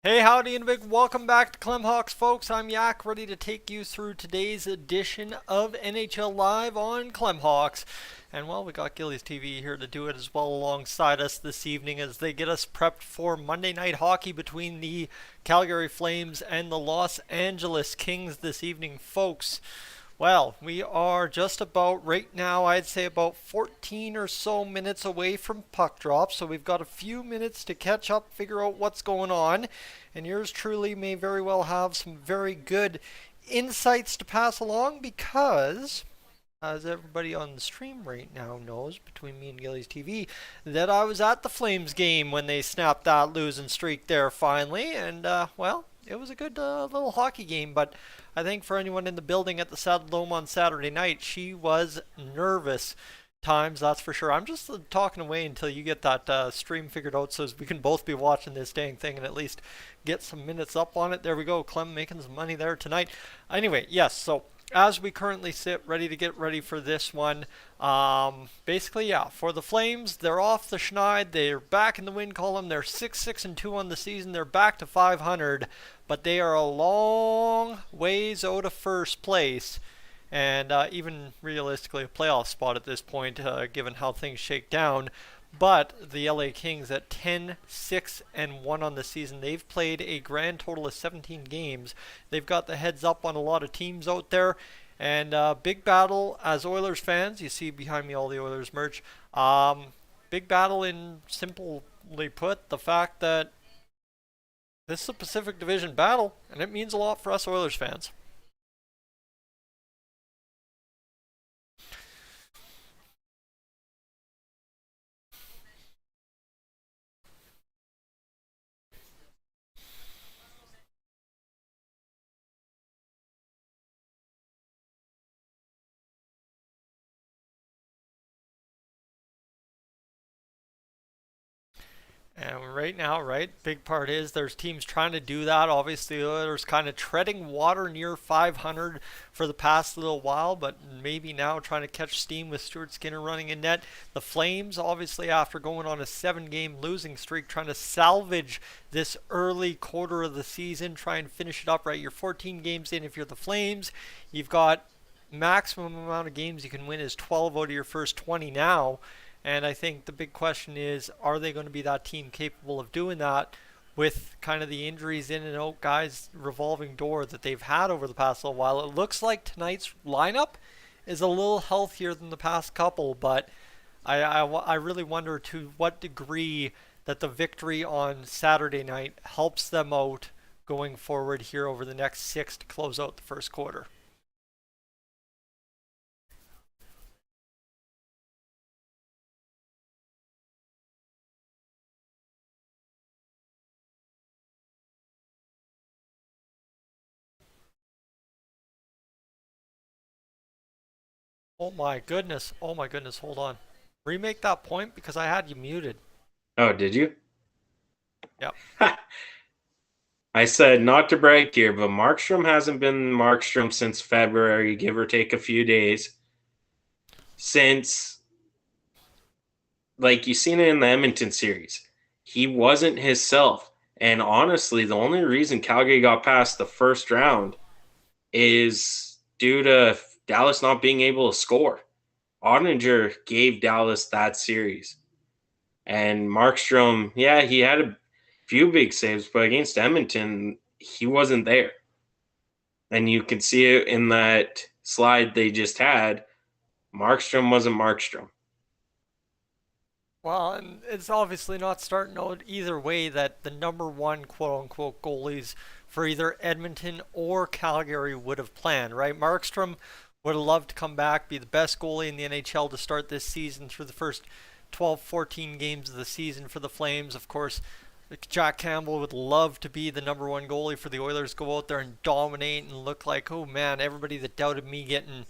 Hey, howdy, and a big welcome back to Clemhawks, folks. I'm Yak, ready to take you through today's edition of NHL Live on Clemhawks. And well, we got Gillies TV here to do it as well alongside us this evening as they get us prepped for Monday night hockey between the Calgary Flames and the Los Angeles Kings this evening, folks. Well, we are just about right now, I'd say about 14 or so minutes away from puck drop. So we've got a few minutes to catch up, figure out what's going on. And yours truly may very well have some very good insights to pass along because, as everybody on the stream right now knows, between me and Gillies TV, that I was at the Flames game when they snapped that losing streak there finally. And, well, it was a good little hockey game, but I think for anyone in the building at the Saddle Dome on Saturday night, she was nervous times, that's for sure. I'm just talking away until you get that stream figured out so as we can both be watching this dang thing and at least get some minutes up on it. There we go, Clem making some money there tonight. Anyway, yes, so as we currently sit ready to get ready for this one, basically, yeah, for the Flames, they're off the schneid. They're back in the win column. They're 6-6-2 on the season. They're back to 500, but they are a long ways out of first place, and even realistically a playoff spot at this point, given how things shake down. But the LA Kings at 10-6-1 on the season. They've played a grand total of 17 games. They've got the heads up on a lot of teams out there. And big battle as Oilers fans. You see behind me all the Oilers merch. Big battle in, simply put, the fact that this is a Pacific Division battle, and it means a lot for us Oilers fans. And right now, right, big part is there's teams trying to do that. Obviously, the Oilers kind of treading water near 500 for the past little while, but maybe now trying to catch steam with Stuart Skinner running in net. The Flames, obviously, after going on a 7-game losing streak, trying to salvage this early quarter of the season, try and finish it up right. You're 14 games in if you're the Flames. You've got maximum amount of games you can win is 12 out of your first 20 now. And I think the big question is, are they going to be that team capable of doing that with kind of the injuries in and out guys revolving door that they've had over the past little while? It looks like tonight's lineup is a little healthier than the past couple, but I really wonder to what degree that the victory on Saturday night helps them out going forward here over the next 6 to close out the first quarter. Oh my goodness. Oh my goodness. Hold on. Remake that point because I had you muted. Oh, did you? Yep. I said not to brag here, but Markstrom hasn't been Markstrom since February, give or take a few days. Since, like, you seen it in the Edmonton series, he wasn't himself. And honestly, the only reason Calgary got past the first round is due to Dallas not being able to score. Ottinger gave Dallas that series. And Markstrom, yeah, he had a few big saves, but against Edmonton, he wasn't there. And you can see it in that slide they just had. Markstrom wasn't Markstrom. Well, and it's obviously not starting out either way that the number one quote unquote goalies for either Edmonton or Calgary would have planned, right? Markstrom would have loved to come back, be the best goalie in the NHL to start this season through the first 12, 14 games of the season for the Flames. Of course, Jack Campbell would love to be the number one goalie for the Oilers, go out there and dominate and look like, oh man, everybody that doubted me getting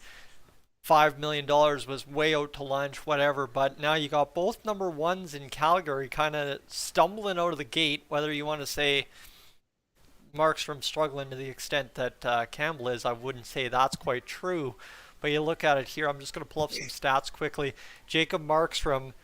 $5 million was way out to lunch, whatever. But now you got both number ones in Calgary kind of stumbling out of the gate, whether you want to say Markstrom struggling to the extent that Campbell is. I wouldn't say that's quite true. But you look at it here, I'm just going to pull up some stats quickly. Jacob Markstrom,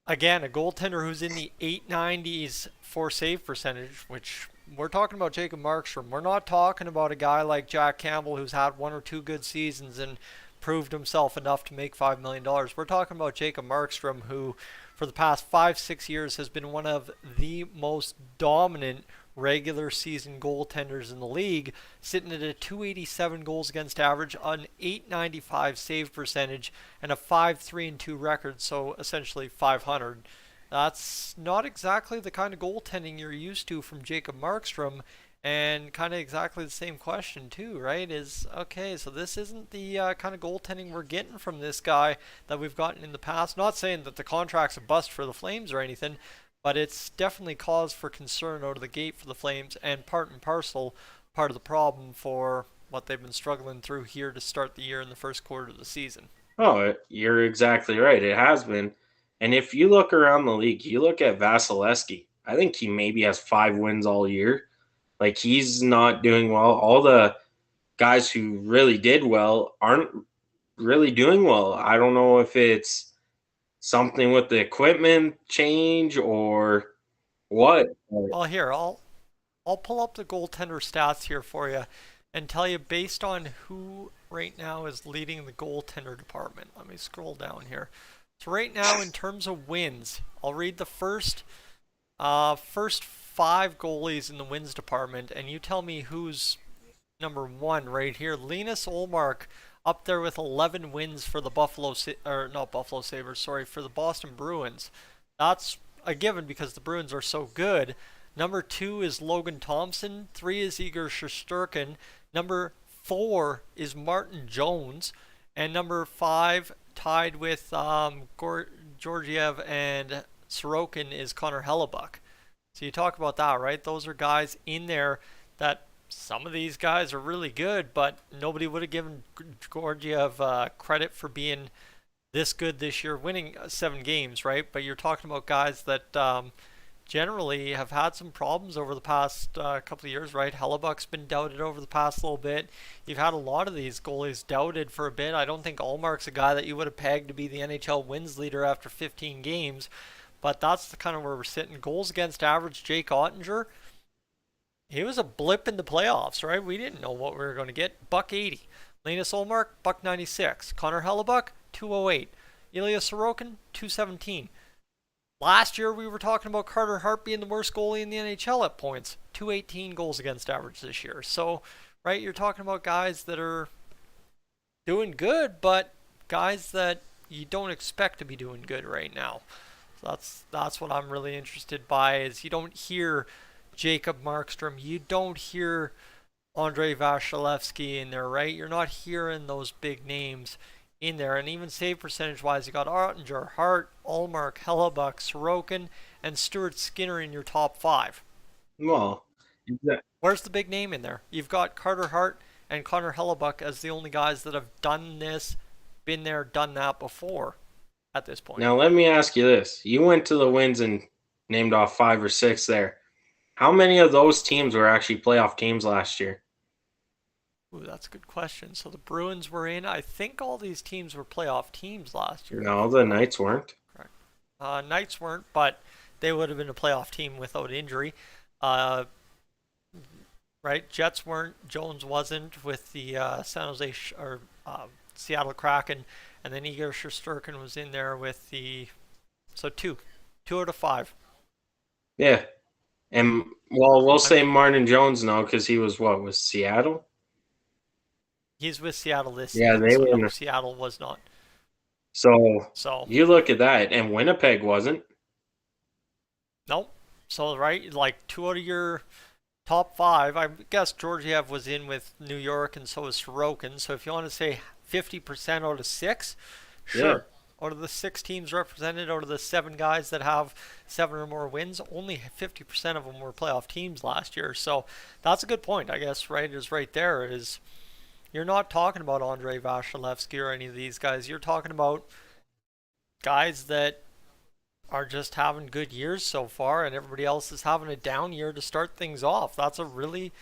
again, a goaltender who's in the 890s for save percentage, which we're talking about Jacob Markstrom. We're not talking about a guy like Jack Campbell who's had one or two good seasons and proved himself enough to make $5 million. We're talking about Jacob Markstrom, who for the past 5-6 years has been one of the most dominant regular season goaltenders in the league, sitting at a 287 goals against average, an 895 save percentage, and a 5-3-2 record, so essentially 500. That's not exactly the kind of goaltending you're used to from Jacob Markstrom, and kind of exactly the same question too, right? Is okay, so this isn't the kind of goaltending we're getting from this guy that we've gotten in the past. Not saying that the contract's a bust for the Flames or anything, but it's definitely cause for concern out of the gate for the Flames, and part and parcel part of the problem for what they've been struggling through here to start the year in the first quarter of the season. Oh, you're exactly right. It has been. And if you look around the league, you look at Vasilevsky. I think he maybe has 5 wins all year. Like, he's not doing well. All the guys who really did well aren't really doing well. I don't know if it's something with the equipment change or what. Well, here I'll pull up the goaltender stats here for you and tell you based on who right now is leading the goaltender department. Let me scroll down here. So right now, in terms of wins, I'll read the first 5 goalies in the wins department, and you tell me who's number 1 right here. Linus Ullmark up there with 11 wins for the for the Boston Bruins. That's a given because the Bruins are so good. Number 2 is Logan Thompson. 3 is Igor Shesterkin. Number 4 is Martin Jones. And number 5, tied with Georgiev and Sorokin, is Connor Hellebuck. So you talk about that, right? Those are guys in there that some of these guys are really good, but nobody would have given Georgiev credit for being this good this year, winning 7 games, right? But you're talking about guys that generally have had some problems over the past couple of years, right? Hellebuck's been doubted over the past little bit. You've had a lot of these goalies doubted for a bit. I don't think Ullmark's a guy that you would have pegged to be the NHL wins leader after 15 games, but that's the kind of where we're sitting. Goals against average, Jake Ottinger, he was a blip in the playoffs, right? We didn't know what we were going to get. $180. Linus Ullmark, $196. Connor Hellebuck, $208. Ilya Sorokin, $217. Last year, we were talking about Carter Hart being the worst goalie in the NHL at points. 218 goals against average this year. So, right, you're talking about guys that are doing good, but guys that you don't expect to be doing good right now. So that's what I'm really interested by, is you don't hear Jacob Markstrom. You don't hear Andrei Vasilevsky in there, right? You're not hearing those big names in there. And even save percentage wise, you got Ottinger, Hart, Ullmark, Hellebuck, Sorokin, and Stuart Skinner in your top 5. Well, where's the big name in there? You've got Carter Hart and Connor Hellebuck as the only guys that have done this, been there, done that before at this point. Now, let me ask you this. You went to the wins and named off 5 or 6 there. How many of those teams were actually playoff teams last year? Ooh, that's a good question. So the Bruins were in. I think all these teams were playoff teams last year. No, the Knights weren't. Correct. Knights weren't, but they would have been a playoff team without injury. Right? Jets weren't. Jones wasn't with the San Jose Seattle Kraken, and then Igor Shesterkin was in there with the. So 2 out of 5. Yeah, and well, we'll say Martin Jones now because he was with Seattle. He's with Seattle this year. Yeah, they were. No, Seattle was not. So you look at that, and Winnipeg wasn't. Nope. So right, like 2 out of your top 5. I guess Georgiev was in with New York, and so was Sorokin. So if you want to say 50% out of 6, sure. Yeah. Out of the 6 teams represented, out of the 7 guys that have 7 or more wins, only 50% of them were playoff teams last year. So that's a good point, I guess, right? Is right there is. You're not talking about Andrei Vasilevsky or any of these guys. You're talking about guys that are just having good years so far, and everybody else is having a down year to start things off. That's a really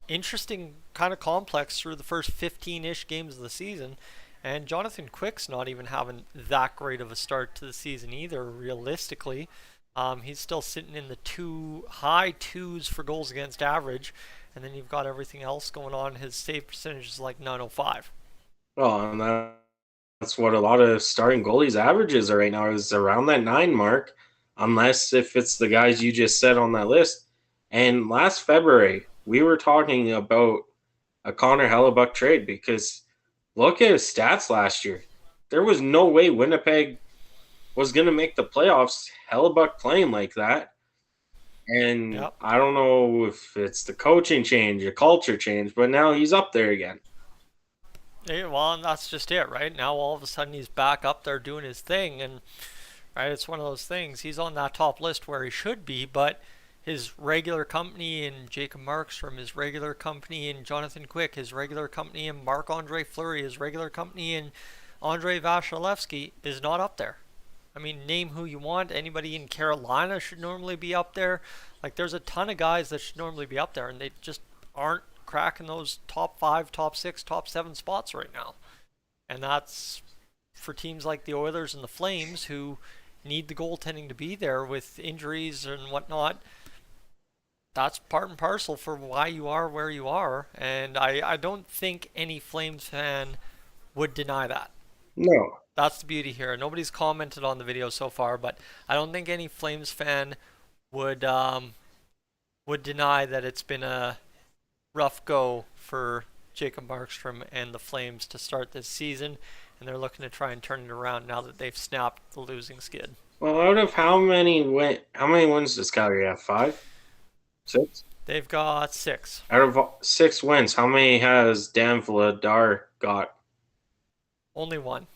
interesting kind of complex through the first 15-ish games of the season. And Jonathan Quick's not even having that great of a start to the season either, realistically. He's still sitting in the high twos for goals against average, and then you've got everything else going on. His save percentage is like 905. Well, and that's what a lot of starting goalies averages are right now, is around that 9 mark, unless if it's the guys you just said on that list. And last February, we were talking about a Connor Hellebuck trade because look at his stats last year. There was no way Winnipeg was going to make the playoffs. Hellebuck playing like that. And Yep. I don't know if it's the coaching change, a culture change, but now he's up there again. Yeah, well, and that's just it, right? Now all of a sudden he's back up there doing his thing, and right, it's one of those things. He's on that top list where he should be, but his regular company in Jacob Markstrom, his regular company in Jonathan Quick, his regular company in Marc-Andre Fleury, his regular company in Andrei Vasilevsky is not up there. I mean, name who you want. Anybody in Carolina should normally be up there. Like, there's a ton of guys that should normally be up there, and they just aren't cracking those top 5, top 6, top 7 spots right now. And that's for teams like the Oilers and the Flames who need the goaltending to be there with injuries and whatnot. That's part and parcel for why you are where you are. And I don't think any Flames fan would deny that. No. That's the beauty here. Nobody's commented on the video so far, but I don't think any Flames fan would deny that it's been a rough go for Jacob Markstrom and the Flames to start this season, and they're looking to try and turn it around now that they've snapped the losing skid. Well, out of how many wins does Calgary have? 5? 6? They've got 6. Out of 6 wins, how many has Dan Vladar got? Only 1.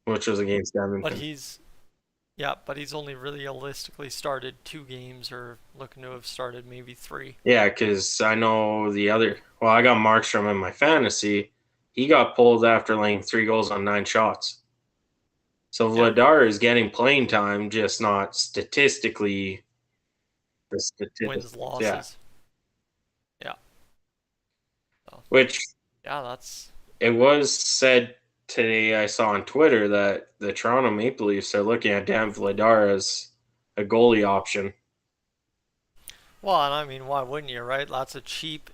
Which was against Edmonton. But he's only really realistically started 2 games, or looking to have started maybe 3. Yeah, because I know the other. Well, I got Markstrom in my fantasy. He got pulled after laying 3 goals on 9 shots. So Vladar is getting playing time, just not statistically. The statistics. Wins, losses. Yeah. So, which. Yeah, that's. It was said today, I saw on Twitter, that the Toronto Maple Leafs are looking at Dan Vladar as a goalie option. Well, and I mean, why wouldn't you, right? That's a cheap,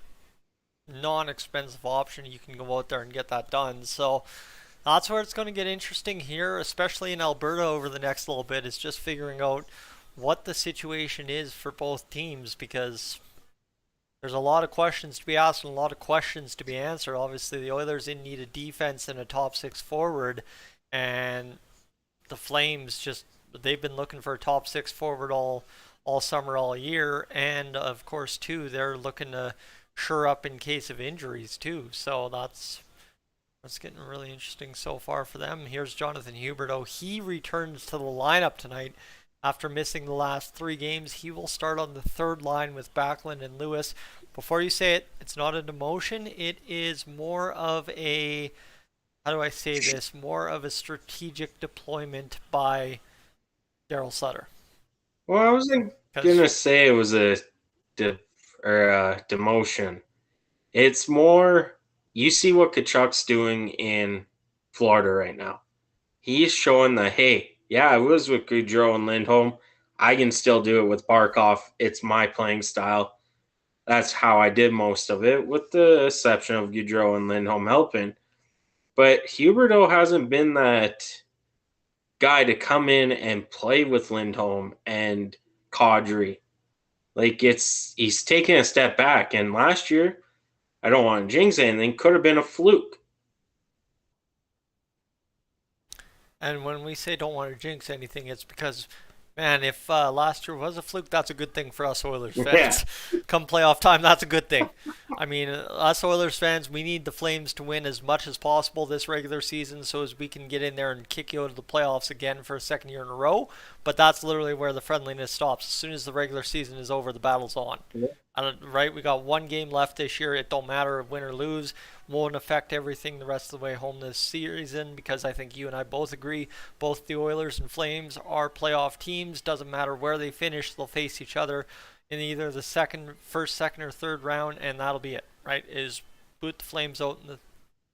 non-expensive option. You can go out there and get that done. So that's where it's going to get interesting here, especially in Alberta over the next little bit, is just figuring out what the situation is for both teams, because there's a lot of questions to be asked and a lot of questions to be answered. Obviously, the Oilers in need of defense and a top 6 forward, and the Flames they've been looking for a top 6 forward all summer, all year, and of course too, they're looking to shore up in case of injuries too. So that's getting really interesting so far for them. Here's Jonathan Huberdeau. He returns to the lineup tonight after missing the last 3 games. He will start on the 3rd line with Backlund and Lewis. Before you say it, it's not a demotion. It is more of a, how do I say this, more of a strategic deployment by Daryl Sutter. Well, I wasn't going to say it was a demotion. It's more, you see what Tkachuk's doing in Florida right now. He's showing that, hey, yeah, I was with Gaudreau and Lindholm. I can still do it with Barkov. It's my playing style. That's how I did most of it, with the exception of Gaudreau and Lindholm helping. But Huberdeau hasn't been that guy to come in and play with Lindholm and Kadri. Like, he's taking a step back. And last year, I don't want to jinx anything, could have been a fluke. And when we say don't want to jinx anything, it's because, man, if last year was a fluke, that's a good thing for us Oilers fans. Yeah. Come playoff time, that's a good thing. I mean, us Oilers fans, we need the Flames to win as much as possible this regular season so as we can get in there and kick you out of the playoffs again for a 2nd year in a row. But that's literally where the friendliness stops. As soon as the regular season is over, the battle's on. Yeah. Right? We got 1 game left this year. It don't matter if win or lose. Won't affect everything the rest of the way home this season, because I think you and I both agree both the Oilers and Flames are playoff teams. Doesn't matter where they finish, they'll face each other in either the first, second, or 3rd round, and that'll be it, right? Is boot the Flames out in the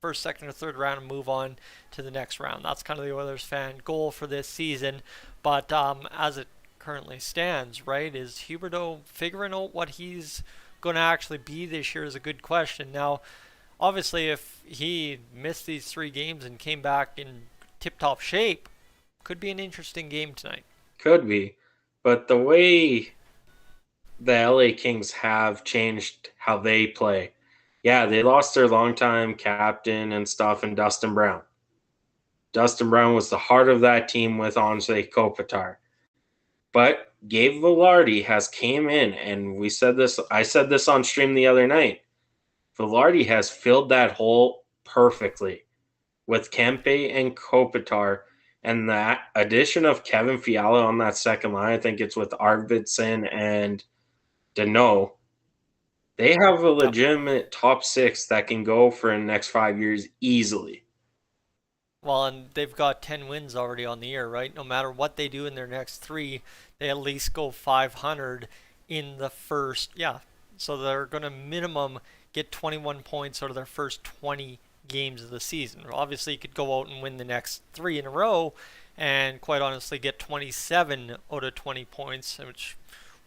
first, second, or 3rd round and move on to the next round. That's kind of the Oilers fan goal for this season. But as it currently stands, right? Is Huberdeau figuring out what he's going to actually be this year is a good question. Now, obviously, if he missed these 3 games and came back in tip-top shape, could be an interesting game tonight. Could be. But the way the LA Kings have changed how they play, yeah, they lost their longtime captain and stuff, and Dustin Brown. Dustin Brown was the heart of that team with Anze Kopitar. But Gabe Vilardi has came in, and we said this. I said this on stream the other night. Vilardi has filled that hole perfectly with Kempe and Kopitar, and that addition of Kevin Fiala on that second line. I think it's with Arvidsson and Deneau. They have a Yep. legitimate top 6 that can go for the next 5 years easily. Well, and they've got 10 wins already on the year, right? No matter what they do in their next 3, they at least go 500 in the first. Yeah. So they're going to minimum get 21 points out of their first 20 games of the season. Obviously, you could go out and win the next 3 in a row and quite honestly get 27 out of 20 points, which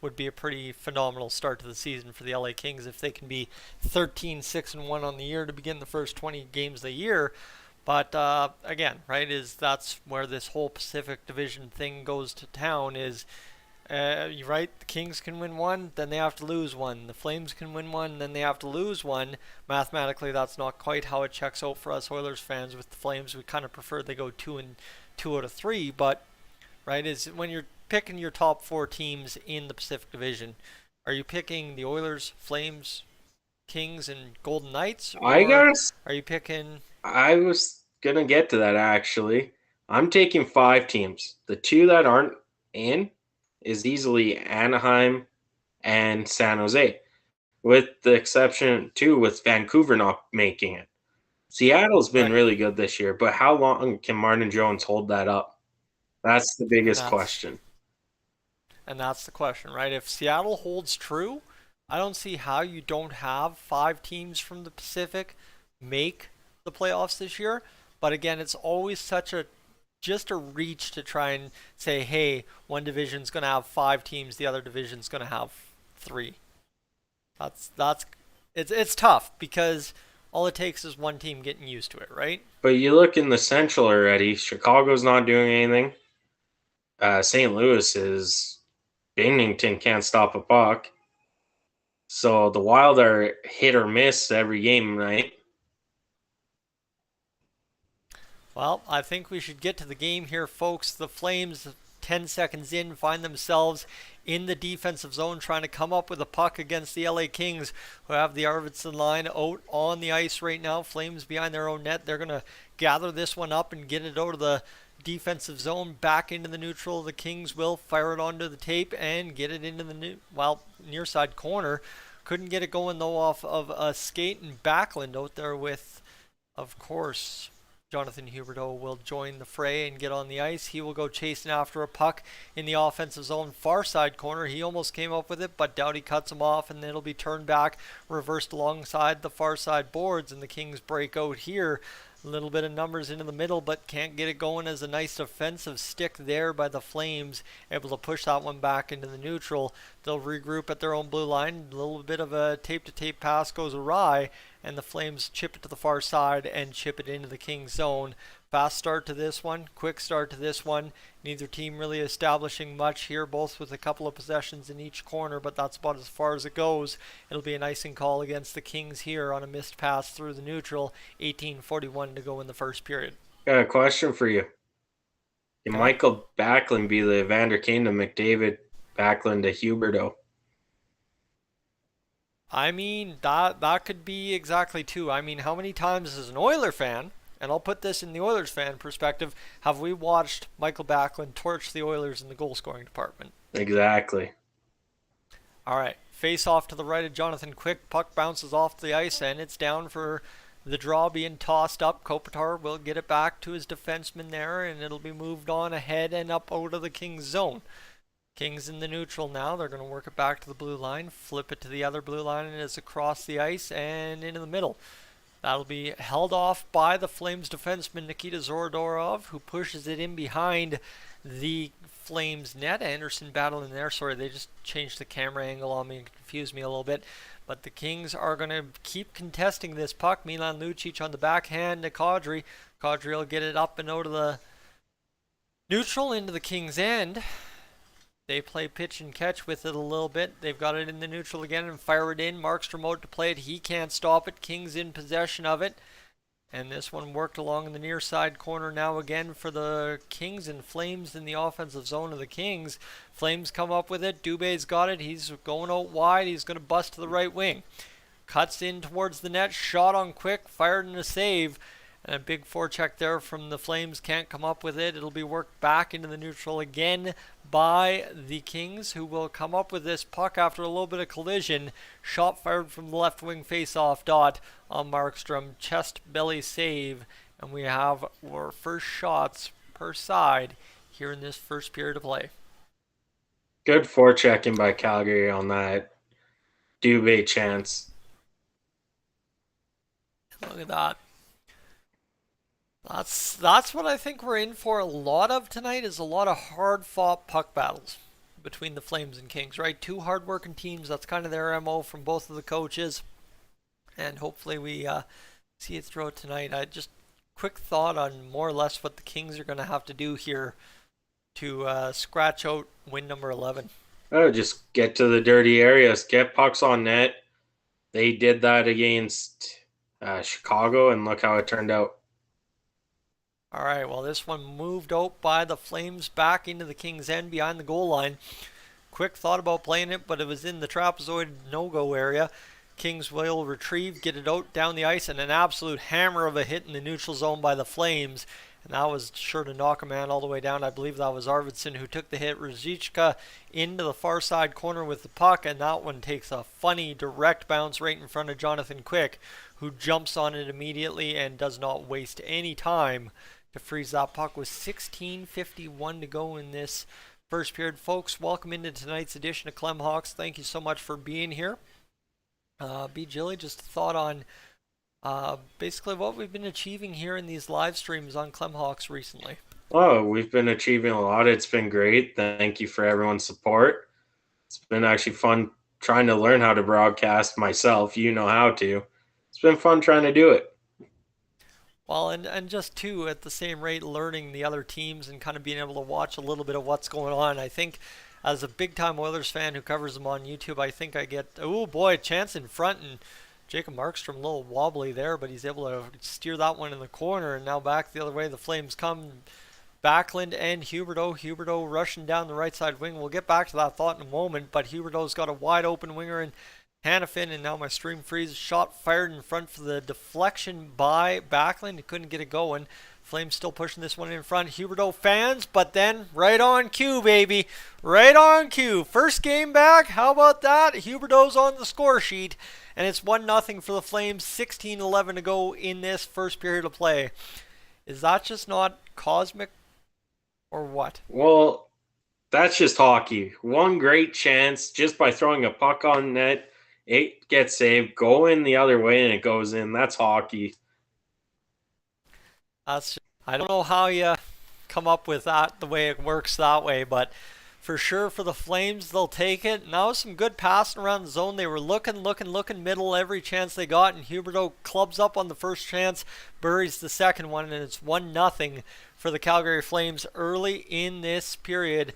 would be a pretty phenomenal start to the season for the LA Kings if they can be 13-6-1 on the year to begin the first 20 games of the year. But again, right, is that's where this whole Pacific Division thing goes to town. Is you're right, the Kings can win 1, then they have to lose 1. The Flames can win 1, then they have to lose 1. Mathematically, that's not quite how it checks out for us Oilers fans. With the Flames, we kind of prefer they go 2 out of 3. But right, is when you're picking your top 4 teams in the Pacific Division, are you picking the Oilers, Flames, Kings, and Golden Knights, I or guess are you picking? I was going to get to that actually. I'm taking 5 teams. The 2 that aren't in is easily Anaheim and San Jose, with the exception, too, with Vancouver not making it. Seattle's been Right. really good this year, but how long can Martin Jones hold that up? That's the And biggest that's question. and that's the question, right? If Seattle holds true, I don't see how you don't have 5 teams from the Pacific make the playoffs this year. But again, it's always such a just a reach to try and say, hey, one division's going to have 5 teams, the other division's going to have 3. That's it's tough because all it takes is one team getting used to it, right? But you look in the Central already, Chicago's not doing anything. St. Louis is Bennington can't stop a puck. So the Wild are hit or miss every game, right? Well, I think we should get to the game here, folks. The Flames, 10 seconds in, find themselves in the defensive zone trying to come up with a puck against the LA Kings, who have the Arvidsson line out on the ice right now. Flames behind their own net. They're going to gather this one up and get it out of the defensive zone back into the neutral. The Kings will fire it onto the tape and get it into the near side corner. Couldn't get it going though off of a skate, and Backlund out there with, of course, Jonathan Huberdeau will join the fray and get on the ice. He will go chasing after a puck in the offensive zone, far side corner. He almost came up with it, but Doughty cuts him off, and it'll be turned back, reversed alongside the far side boards, and the Kings break out here. A little bit of numbers into the middle, but can't get it going as a nice defensive stick there by the Flames, able to push that one back into the neutral. They'll regroup at their own blue line. A little bit of a tape-to-tape pass goes awry, and the Flames chip it to the far side and chip it into the Kings zone. Fast start to this one, quick start to this one. Neither team really establishing much here, both with a couple of possessions in each corner, but that's about as far as it goes. It'll be an icing call against the Kings here on a missed pass through the neutral. 18:41 to go in the first period. Got a question for you. Can Okay. Michael Backlund be the Evander Kane to McDavid, Backlund to Huberdeau? I mean, that could be exactly two. I mean, how many times as an Oiler fan, and I'll put this in the Oilers fan perspective, have we watched Michael Backlund torch the Oilers in the goal scoring department? Exactly. All right, face off to the right of Jonathan Quick. Puck bounces off the ice, and it's down for the draw being tossed up. Kopitar will get it back to his defenseman there, and it'll be moved on ahead and up out of the Kings zone. Kings in the neutral now. They're going to work it back to the blue line, flip it to the other blue line, and it's across the ice and into the middle. That'll be held off by the Flames defenseman Nikita Zorodorov, who pushes it in behind the Flames net. Anderson battling there. Sorry, they just changed the camera angle on me and confused me a little bit. But the Kings are going to keep contesting this puck. Milan Lucic on the backhand to Kadri. Kadri will get it up and out of the neutral into the Kings' end. They play pitch and catch with it a little bit. They've got it in the neutral again and fire it in. Markstrom out to play it. He can't stop it. Kings in possession of it. And this one worked along in the near side corner now again for the Kings, and Flames in the offensive zone of the Kings. Flames come up with it. Dubé's got it. He's going out wide. He's going to bust to the right wing. Cuts in towards the net. Shot on quick. Fired in a save. And a big forecheck there from the Flames. Can't come up with it. It'll be worked back into the neutral again by the Kings, who will come up with this puck after a little bit of collision. Shot fired from the left wing face-off dot on Markstrom. Chest belly save. And we have our first shots per side here in this first period of play. Good forechecking by Calgary on that Dubé chance. Look at that. That's what I think we're in for a lot of tonight, is a lot of hard-fought puck battles between the Flames and Kings, right? Two hard-working teams. That's kind of their MO from both of the coaches. And hopefully we see it throughout tonight. Just quick thought on more or less what the Kings are going to have to do here to scratch out win number 11. Oh, just get to the dirty areas. Get pucks on net. They did that against Chicago, and look how it turned out. All right, well, this one moved out by the Flames back into the Kings' end behind the goal line. Quick thought about playing it, but it was in the trapezoid no-go area. Kings will retrieve, get it out down the ice, and an absolute hammer of a hit in the neutral zone by the Flames. And that was sure to knock a man all the way down. I believe that was Arvidsson who took the hit. Ruzicka into the far side corner with the puck, and that one takes a funny direct bounce right in front of Jonathan Quick, who jumps on it immediately and does not waste any time to freeze that puck with 16:51 to go in this first period. Folks, welcome into tonight's edition of Clemhawks. Thank you so much for being here. B. Jilly, just a thought on basically what we've been achieving here in these live streams on Clemhawks recently. Oh, we've been achieving a lot. It's been great. Thank you for everyone's support. It's been actually fun trying to learn how to broadcast myself. You know how to. It's been fun trying to do it. Well, and just too, at the same rate, learning the other teams and kind of being able to watch a little bit of what's going on. I think as a big-time Oilers fan who covers them on YouTube, I think I get, oh boy, a chance in front, and Jacob Markstrom a little wobbly there, but he's able to steer that one in the corner, and now back the other way the Flames come. Backlund and Huberdeau. Huberdeau rushing down the right side wing. We'll get back to that thought in a moment, but Huberdeau's got a wide open winger in Hanifin, and now my stream freeze. Shot fired in front for the deflection by Backlund. He couldn't get it going. Flames still pushing this one in front. Huberdeau fans, but then right on cue, baby. Right on cue. First game back. How about that? Huberdeau's on the score sheet, and it's 1-0 for the Flames. 16:11 to go in this first period of play. Is that just not cosmic or what? Well, that's just hockey. One great chance just by throwing a puck on net. It gets saved, go in the other way, and it goes in. That's hockey. I don't know how you come up with that, the way it works that way, but for sure for the Flames, they'll take it. And that was some good passing around the zone. They were looking middle every chance they got, and Huberdeau clubs up on the first chance, buries the second one, and it's 1-0 for the Calgary Flames early in this period.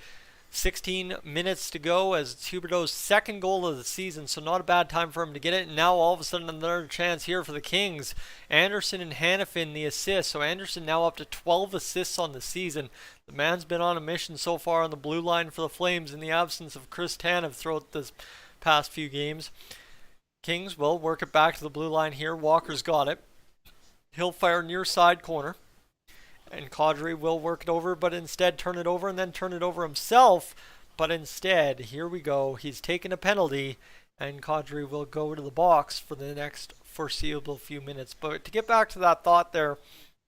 16 minutes to go as it's Huberdeau's second goal of the season, so not a bad time for him to get it. And now all of a sudden another chance here for the Kings. Anderson and Hanifin the assists, so Anderson now up to 12 assists on the season. The man's been on a mission so far on the blue line for the Flames in the absence of Chris Tanev throughout this past few games. Kings will work it back to the blue line here. Walker's got it. He'll fire near side corner. And Kadri will work it over, but instead turn it over and then turn it over himself. But instead, here we go. He's taken a penalty, and Kadri will go to the box for the next foreseeable few minutes. But to get back to that thought there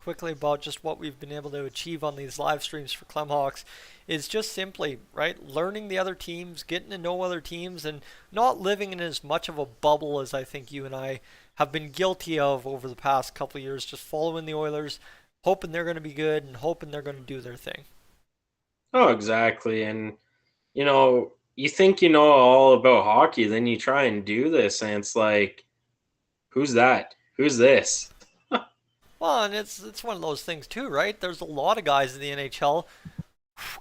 quickly about just what we've been able to achieve on these live streams for Clemhawks is just simply, right, learning the other teams, getting to know other teams, and not living in as much of a bubble as I think you and I have been guilty of over the past couple of years, just following the Oilers, hoping they're going to be good and hoping they're going to do their thing. Oh, exactly. And you think you know all about hockey, then you try and do this, and it's like, who's that? Who's this? Well, and it's one of those things too, right? There's a lot of guys in the NHL.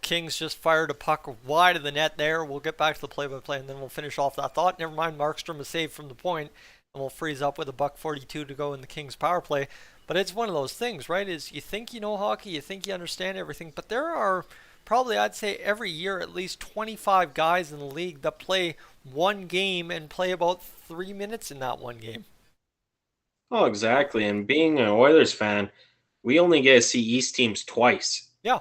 Kings just fired a puck wide of the net there. We'll get back to the play-by-play, and then we'll finish off that thought. Never mind, Markstrom is saved from the point, and we'll freeze up with a $1:42 to go in the Kings power play. But it's one of those things, right? Is you think you know hockey, you think you understand everything, but there are probably, I'd say, every year at least 25 guys in the league that play one game and play about 3 minutes in that one game. Oh, exactly. And being an Oilers fan, we only get to see East teams twice. Yeah.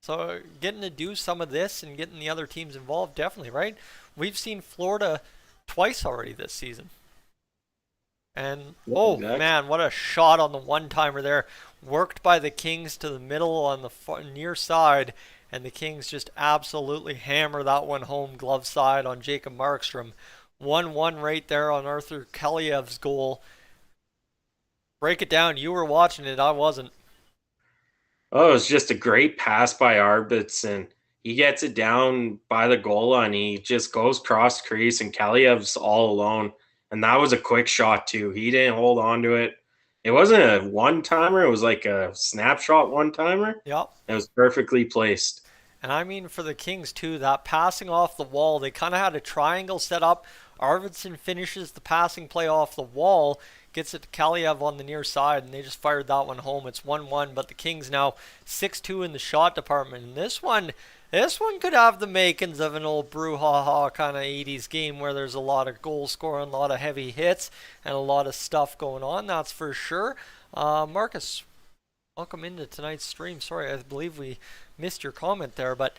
So getting to do some of this and getting the other teams involved, definitely, right? We've seen Florida twice already this season. And, Yeah, oh exactly. man, what a shot on the one-timer there. Worked by the Kings to the middle on the near side, and the Kings just absolutely hammer that one home glove side on Jacob Markstrom. 1-1 right there on Arthur Kaliev's goal. Break it down. You were watching it. I wasn't. Oh, it was just a great pass by Arbitz, and he gets it down by the goal line. He just goes cross crease, and Kaliev's all alone. And that was a quick shot, too. He didn't hold on to it. It wasn't a one timer, it was like a snapshot one timer. Yep. It was perfectly placed. And I mean for the Kings too, that passing off the wall, they kind of had a triangle set up. Arvidsson finishes the passing play off the wall, gets it to Kaliev on the near side, and they just fired that one home. It's 1-1, but the Kings now 6-2 in the shot department. And this one could have the makings of an old brouhaha kind of 80s game where there's a lot of goal scoring, a lot of heavy hits, and a lot of stuff going on, that's for sure. Marcus, welcome into tonight's stream. Sorry, I believe we missed your comment there, but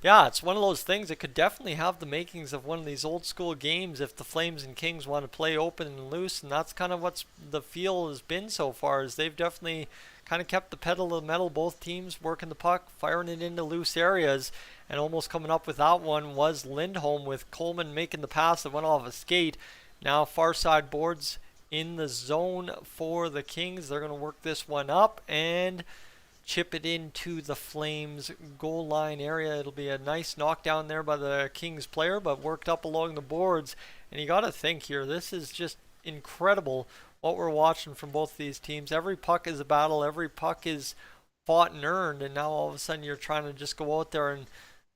yeah, it's one of those things that could definitely have the makings of one of these old school games if the Flames and Kings want to play open and loose, and that's kind of what's the feel has been so far, is they've definitely kind of kept the pedal to the metal, both teams working the puck, firing it into loose areas, and almost coming up with that one was Lindholm with Coleman making the pass that went off a skate. Now far side boards in the zone for the Kings. They're going to work this one up and chip it into the Flames goal line area. It'll be a nice knockdown there by the Kings player, but worked up along the boards. And you got to think here, this is just incredible what we're watching from both these teams. Every puck is a battle, every puck is fought and earned, and now all of a sudden you're trying to just go out there and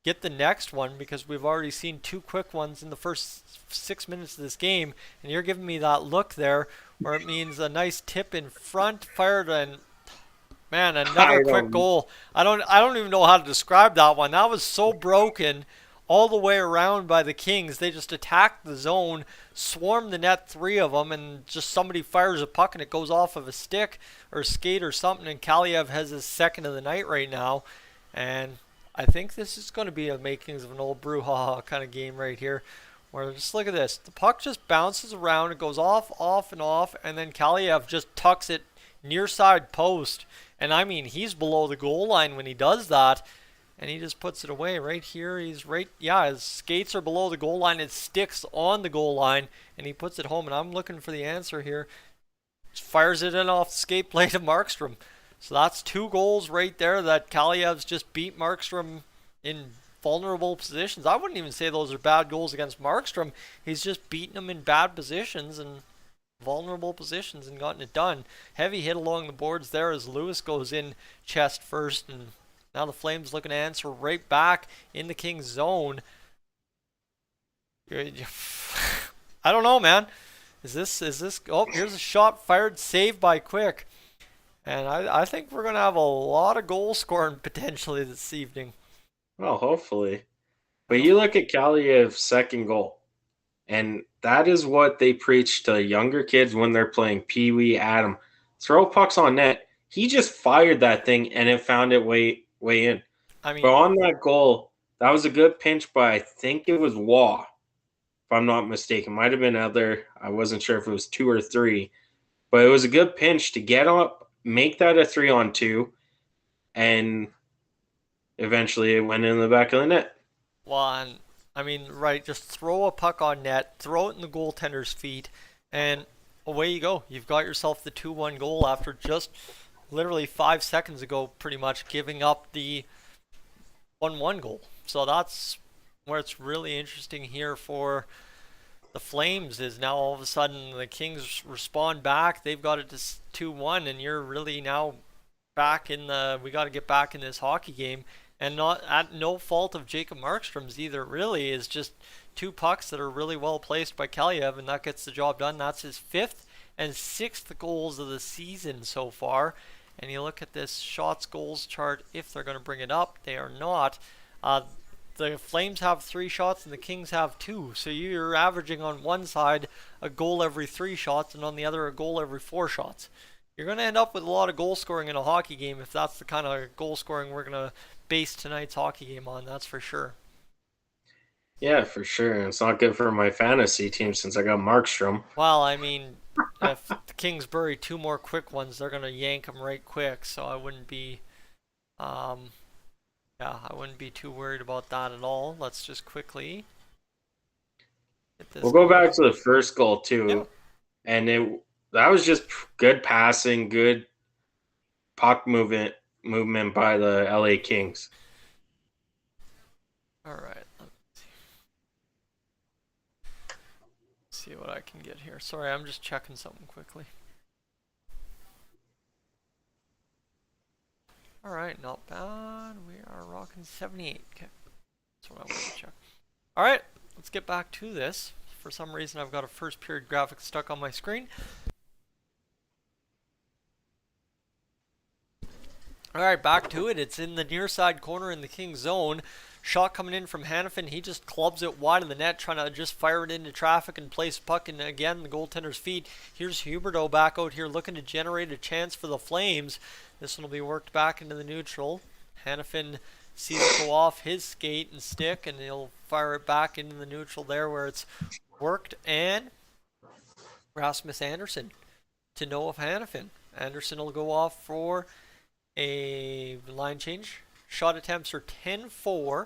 get the next one, because we've already seen two quick ones in the first 6 minutes of this game, and you're giving me that look there where it means a nice tip in front, fired, and man, another quick goal. I don't even know how to describe that one. That was so broken all the way around by the Kings. They just attacked the zone, swarmed the net, three of them, and just somebody fires a puck and it goes off of a stick or skate or something, and Kaliev has his second of the night right now. And I think this is going to be a makings of an old brouhaha kind of game right here, where just look at this. The puck just bounces around, it goes off, and then Kaliev just tucks it near side post. And I mean, he's below the goal line when he does that, and he just puts it away right here. He's right, yeah, his skates are below the goal line. It sticks on the goal line, and he puts it home. And I'm looking for the answer here. Just fires it in off the skate play to Markstrom. So that's 2 goals right there that Kaliev's just beat Markstrom in vulnerable positions. I wouldn't even say those are bad goals against Markstrom. He's just beating them in bad positions and vulnerable positions and gotten it done. Heavy hit along the boards there as Lewis goes in chest first, and now the Flames looking to answer right back in the Kings zone. I don't know, man. Is this oh, here's a shot fired, saved by Quick. And I think we're going to have a lot of goal scoring potentially this evening. Well, hopefully. But you look at Kaliev's second goal, and that is what they preach to younger kids when they're playing Pee Wee Adam. Throw pucks on net. He just fired that thing, and it found it way in. I mean, but on that goal, that was a good pinch by, I think it was Waugh, if I'm not mistaken. Might have been other. I wasn't sure if it was 2 or 3. But it was a good pinch to get up, make that a 3-on-2, and eventually it went in the back of the net. well, and, I mean, right, just throw a puck on net, throw it in the goaltender's feet, and away you go. You've got yourself the 2-1 goal after just literally 5 seconds ago, pretty much giving up the 1-1 goal. So that's where it's really interesting here for the Flames, is now all of a sudden the Kings respond back. They've got it to 2-1, and you're really now back in the, we got to get back in this hockey game, and not at no fault of Jacob Markstrom's either. Really is just two pucks that are really well placed by Kaliev, and that gets the job done. That's his 5th and 6th goals of the season so far. And you look at this shots goals chart, if they're going to bring it up, they are not. The Flames have 3 shots and the Kings have 2. So you're averaging on one side a goal every 3 shots, and on the other a goal every 4 shots. You're going to end up with a lot of goal scoring in a hockey game if that's the kind of goal scoring we're going to base tonight's hockey game on, that's for sure. Yeah, for sure. And it's not good for my fantasy team since I got Markstrom. Well, I mean, if the Kings bury 2 more quick ones, they're going to yank them right quick, so I wouldn't be I wouldn't be too worried about that at all. Let's just quickly get this. We'll go back to the first goal too. Yeah. And that was just good passing, good puck movement by the LA Kings. All right. Let's see what I can get here. Sorry, I'm just checking something quickly. All right, not bad. We are rocking 78. Okay, that's what I want to check. All right, let's get back to this. For some reason, I've got a first period graphic stuck on my screen. All right, back to it. It's in the near side corner in the Kings zone. Shot coming in from Hanifin. He just clubs it wide of the net, trying to just fire it into traffic and place puck in again the goaltender's feet. Here's Huberdeau back out here looking to generate a chance for the Flames. This one will be worked back into the neutral. Hanifin sees it go off his skate and stick, and he'll fire it back into the neutral there where it's worked. And Rasmus Andersson to Noah Hanifin. Andersson will go off for a line change. Shot attempts are 10-4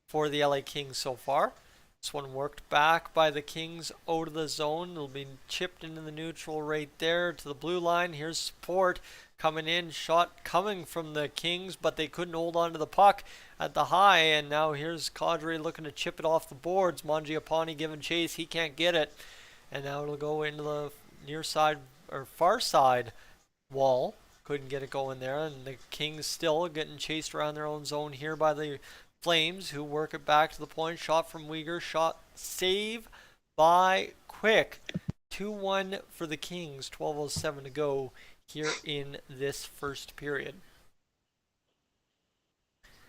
for the LA Kings so far. This one worked back by the Kings out of the zone. It'll be chipped into the neutral right there to the blue line. Here's support coming in. Shot coming from the Kings, but they couldn't hold on to the puck at the high. And now here's Kadri looking to chip it off the boards. Mangiapane giving chase. He can't get it. And now it'll go into the near side or far side wall. Couldn't get it going there, and the Kings still getting chased around their own zone here by the Flames, who work it back to the point. Shot from Uyghur, shot save by Quick. 2-1 for the Kings, 12:07 to go here in this first period.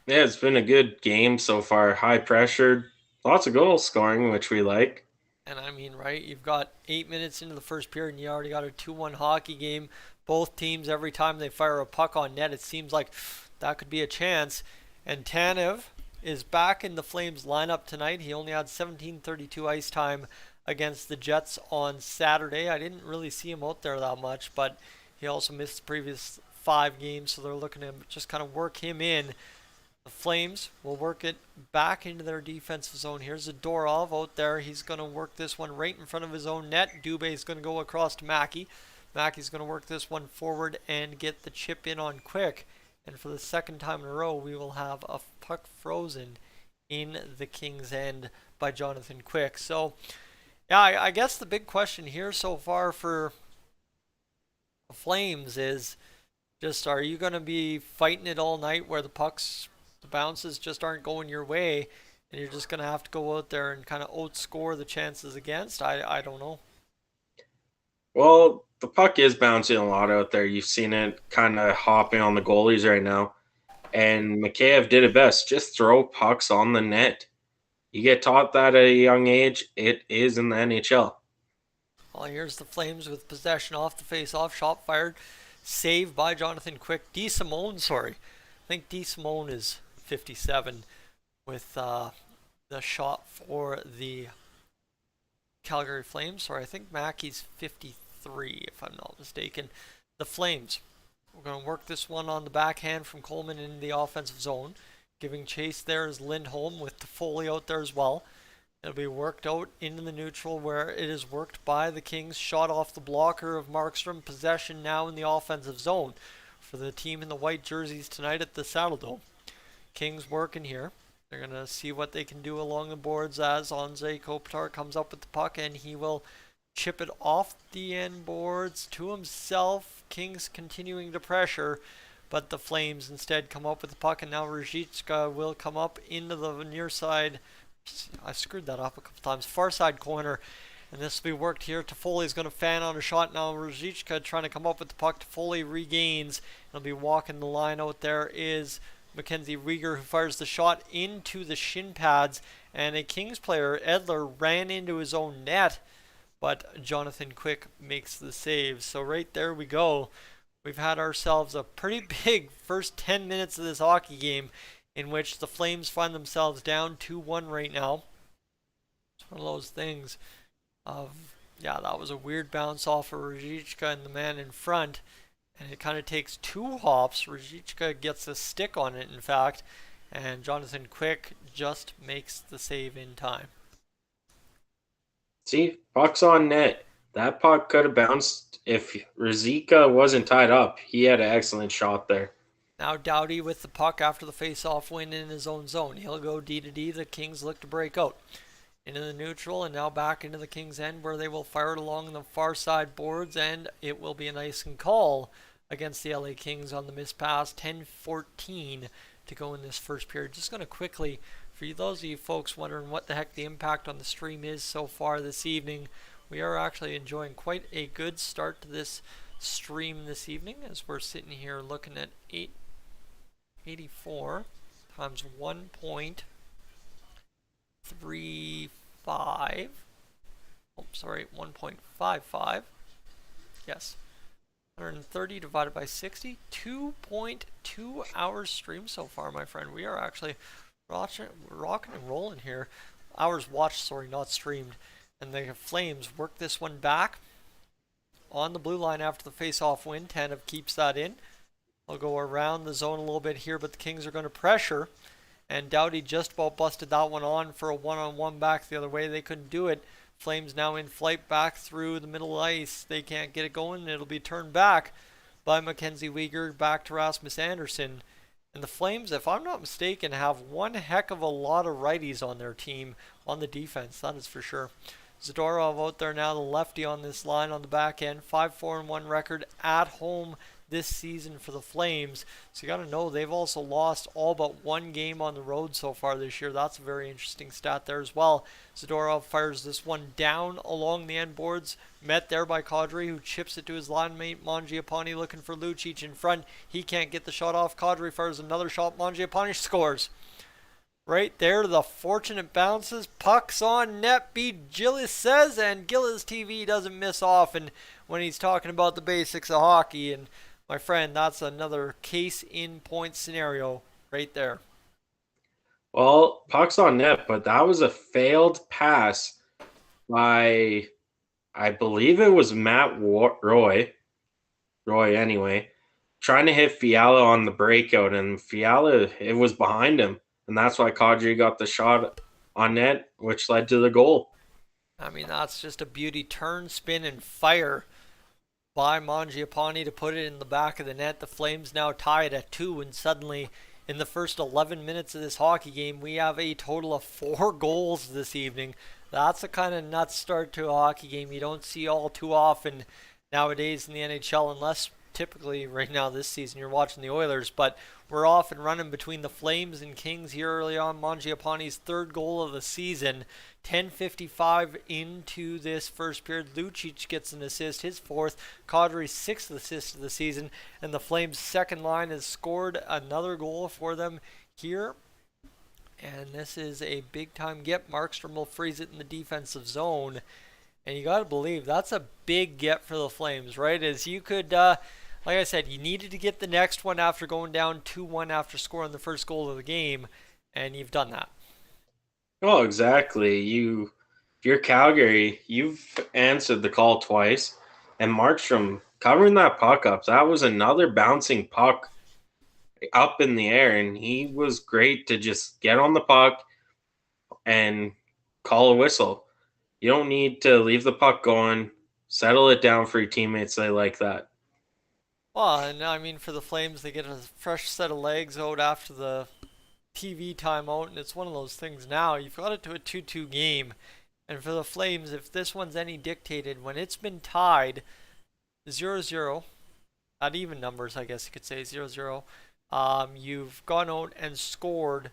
Yeah, it's been a good game so far. High pressured, lots of goal scoring, which we like. And I mean, right, you've got 8 minutes into the first period and you already got a 2-1 hockey game. Both teams, every time they fire a puck on net, it seems like that could be a chance. And Tanev is back in the Flames lineup tonight. He only had 17:32 ice time against the Jets on Saturday. I didn't really see him out there that much, but he also missed the previous 5 games, so they're looking to just kind of work him in. The Flames will work it back into their defensive zone. Here's Zadorov out there. He's going to work this one right in front of his own net. Dubé's going to go across to Mackey. Mackey's going to work this one forward and get the chip in on Quick. And for the second time in a row, we will have a puck frozen in the Kings' end by Jonathan Quick. So, yeah, I guess the big question here so far for the Flames is just, are you going to be fighting it all night where the bounces just aren't going your way, and you're just going to have to go out there and kind of outscore the chances against? I don't know. Well, the puck is bouncing a lot out there. You've seen it kind of hopping on the goalies right now. And Mikheyev did it best. Just throw pucks on the net. You get taught that at a young age. It is in the NHL. Well, here's the Flames with possession off the face-off. Shot fired. Saved by Jonathan Quick. I think DeSimone is 57 with the shot for the Calgary Flames. Sorry, I think Mackey's 53, if I'm not mistaken. The Flames, we're going to work this one on the backhand from Coleman in the offensive zone. Giving chase there is Lindholm with Toffoli out there as well. It'll be worked out into the neutral where it is worked by the Kings. Shot off the blocker of Markstrom. Possession now in the offensive zone for the team in the white jerseys tonight at the Saddledome. Kings working here. They're going to see what they can do along the boards as Anze Kopitar comes up with the puck, and he will chip it off the end boards to himself. Kings continuing to pressure, but the Flames instead come up with the puck, and now Ruzicka will come up into the near side. I screwed that up a couple times. Far side corner, and this will be worked here. Toffoli's going to fan on a shot now. Ruzicka trying to come up with the puck. Toffoli regains. He'll be walking the line out. There is Mackenzie Weegar, who fires the shot into the shin pads, and a Kings player, Edler, ran into his own net, but Jonathan Quick makes the save. So right there we go. We've had ourselves a pretty big first 10 minutes of this hockey game, in which the Flames find themselves down 2-1 right now. It's one of those things of, yeah, that was a weird bounce off of Ruzicka and the man in front, and it kind of takes two hops. Ruzicka gets a stick on it, in fact, and Jonathan Quick just makes the save in time. See, puck's on net. That puck could have bounced if Ruzicka wasn't tied up. He had an excellent shot there. Now Doughty with the puck after the face-off win in his own zone. He'll go D to D. The Kings look to break out into the neutral, and now back into the Kings end, where they will fire it along the far side boards, and it will be an icing call against the LA Kings on the missed pass. 10-14 to go in this first period. Just going to quickly, for those of you folks wondering what the heck the impact on the stream is so far this evening, we are actually enjoying quite a good start to this stream this evening, as we're sitting here looking at 884 times 1.35. Oh, sorry, 1.55. Yes. 130 divided by 60. 2.2 hours stream so far, my friend. We are actually rocking and rolling here. Hours watched, sorry, not streamed. And the Flames work this one back on the blue line after the face-off win. Tanev keeps that in. They'll go around the zone a little bit here, but the Kings are going to pressure. And Doughty just about busted that one on for a one-on-one back the other way. They couldn't do it. Flames now in flight back through the middle ice. They can't get it going. It'll be turned back by Mackenzie Weegar back to Rasmus Andersson. And the Flames, if I'm not mistaken, have one heck of a lot of righties on their team on the defense. That is for sure. Zadorov out there now, the lefty on this line on the back end. 5-4-1 record at home this season for the Flames. So you got to know they've also lost all but one game on the road so far this year. That's a very interesting stat there as well. Zadorov fires this one down along the end boards. Met there by Kadri, who chips it to his line mate Mangiapane, looking for Lucic in front. He can't get the shot off. Kadri fires another shot. Mangiapane scores. Right there, the fortunate bounces. Pucks on net, beat Gillis says, and Gillis TV doesn't miss often when he's talking about the basics of hockey. And my friend, that's another case in point scenario right there. Well, puck's on net, but that was a failed pass by, I believe it was Matt Roy anyway, trying to hit Fiala on the breakout, and Fiala, it was behind him. And that's why Kadri got the shot on net, which led to the goal. I mean, that's just a beauty. Turn, spin, and fire by Mangiapane to put it in the back of the net. The Flames now tie it at 2, and suddenly in the first 11 minutes of this hockey game, we have a total of 4 goals this evening. That's a kind of nuts start to a hockey game you don't see all too often nowadays in the NHL, unless typically right now this season you're watching the Oilers, but we're off and running between the Flames and Kings here early on. Mangiapane's third goal of the season. 10:55 into this first period. Lucic gets an assist, his fourth. Kadri's sixth assist of the season, and the Flames' second line has scored another goal for them here. And this is a big-time get. Markstrom will freeze it in the defensive zone. And you got to believe that's a big get for the Flames, right? As you could, like I said, you needed to get the next one after going down 2-1 after scoring the first goal of the game, and you've done that. Oh, exactly. If you're Calgary, you've answered the call twice, and Markstrom covering that puck up, that was another bouncing puck up in the air, and he was great to just get on the puck and call a whistle. You don't need to leave the puck going. Settle it down for your teammates. They like that. Well, and I mean, for the Flames, they get a fresh set of legs out after the TV timeout, and it's one of those things now. You've got it to a 2-2 game, and for the Flames, if this one's any dictated, when it's been tied 0-0, at even numbers, I guess you could say 0-0, you've gone out and scored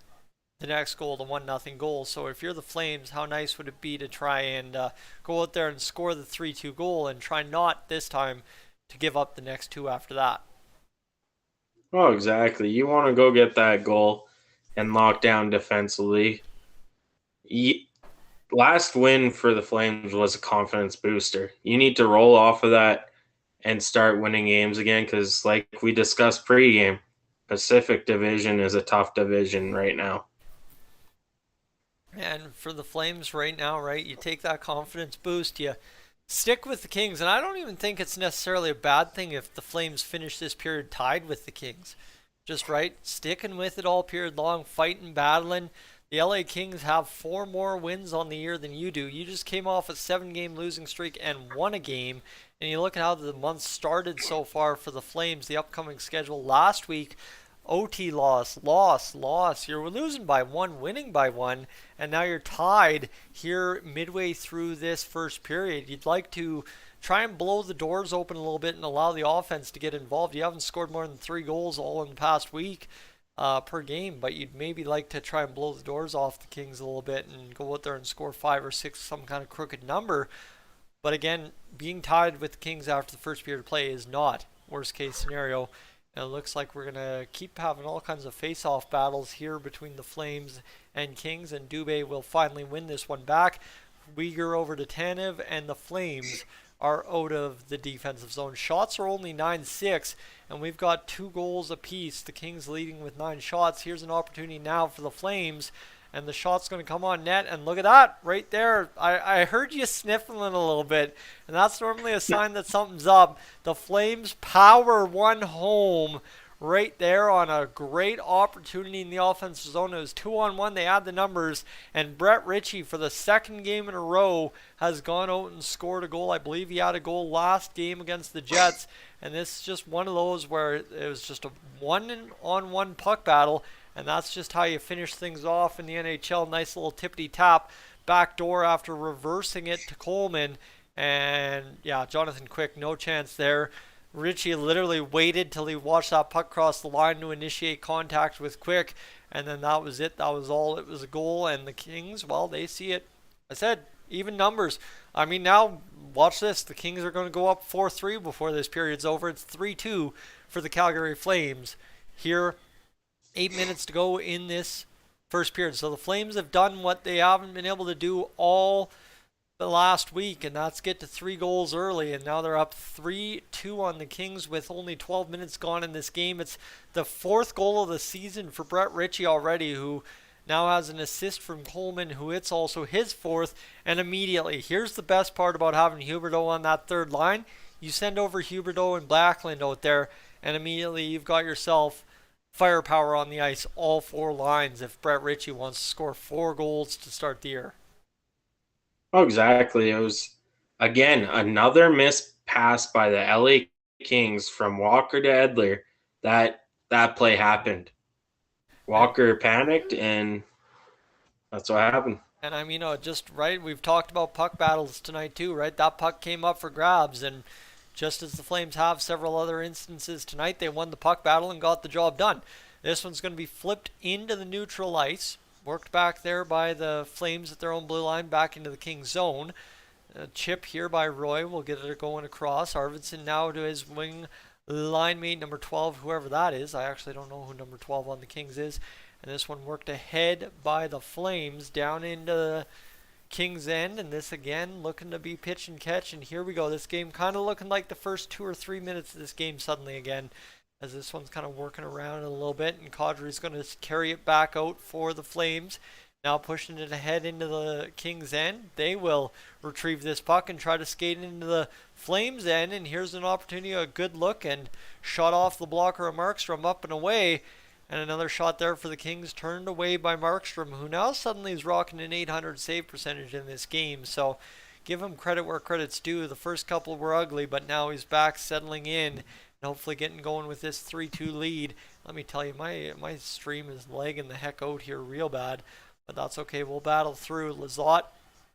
the next goal, the 1-0 goal. So if you're the Flames, how nice would it be to try and go out there and score the 3-2 goal and try not this time to give up the next two after that? Oh, exactly. You want to go get that goal and lock down defensively. Last win for the Flames was a confidence booster. You need to roll off of that and start winning games again because, like we discussed pregame, Pacific Division is a tough division right now. And for the Flames right now, right, you take that confidence boost, you stick with the Kings, and I don't even think it's necessarily a bad thing if the Flames finish this period tied with the Kings. Just right, sticking with it all period long, fighting, battling. The LA Kings have 4 more wins on the year than you do. You just came off a 7-game losing streak and won a game. And you look at how the month started so far for the Flames, the upcoming schedule. Last week, OT loss. You're losing by 1, winning by 1, and now you're tied here midway through this first period. You'd like to try and blow the doors open a little bit and allow the offense to get involved. You haven't scored more than 3 goals all in the past week per game, but you'd maybe like to try and blow the doors off the Kings a little bit and go out there and score 5 or 6, some kind of crooked number. But again, being tied with the Kings after the first period of play is not worst case scenario. And it looks like we're going to keep having all kinds of face-off battles here between the Flames and Kings, and Dubé will finally win this one back. Uyghur over to Tanev, and the Flames are out of the defensive zone. Shots are only 9-6, and we've got 2 goals apiece. The Kings leading with 9 shots. Here's an opportunity now for the Flames, and the shot's going to come on net, and look at that right there. I heard you sniffling a little bit, and that's normally a sign that something's up. The Flames power one home right there on a great opportunity in the offensive zone. It was 2-on-1. They add the numbers, and Brett Ritchie, for the 2nd game in a row, has gone out and scored a goal. I believe he had a goal last game against the Jets, and this is just one of those where it was just a 1-on-1 puck battle, and that's just how you finish things off in the NHL. Nice little tippity-tap back door after reversing it to Coleman. And yeah, Jonathan Quick, no chance there. Ritchie literally waited till he watched that puck cross the line to initiate contact with Quick. And then that was it. That was all. It was a goal. And the Kings, well, they see it. I said, even numbers. I mean, now, watch this. The Kings are going to go up 4-3 before this period's over. It's 3-2 for the Calgary Flames here. 8 minutes to go in this first period. So the Flames have done what they haven't been able to do all the last week, and that's get to 3 goals early, and now they're up 3-2 on the Kings with only 12 minutes gone in this game. It's the 4th goal of the season for Brett Ritchie already, who now has an assist from Coleman, who it's also his 4th, and immediately, here's the best part about having Huberdeau on that 3rd line. You send over Huberdeau and Backlund out there, and immediately you've got yourself firepower on the ice, all 4 lines, if Brett Ritchie wants to score 4 goals to start the year. Oh, exactly. It was, again, another missed pass by the LA Kings from Walker to Edler. That play happened. Walker panicked, and that's what happened. And I mean, just right, we've talked about puck battles tonight too, right? That puck came up for grabs, and just as the Flames have several other instances tonight, they won the puck battle and got the job done. This one's going to be flipped into the neutral ice. Worked back there by the Flames at their own blue line, back into the Kings zone. A chip here by Roy will get it going across. Arvidsson now to his wing line mate, number 12, whoever that is. I actually don't know who number 12 on the Kings is. And this one worked ahead by the Flames down into the Kings end, and this again looking to be pitch and catch. And here we go. This game kind of looking like the first 2 or 3 minutes of this game suddenly again, as this one's kind of working around a little bit, and Kadri's going to carry it back out for the Flames. Now pushing it ahead into the Kings end. They will retrieve this puck and try to skate into the Flames end, and here's an opportunity, a good look, and shot off the blocker of Markstrom up and away. And another shot there for the Kings, turned away by Markstrom, who now suddenly is rocking an 800 save percentage in this game. So give him credit where credit's due. The first couple were ugly, but now he's back settling in and hopefully getting going with this 3-2 lead. Let me tell you, my stream is lagging the heck out here real bad, but that's okay. We'll battle through. Lizotte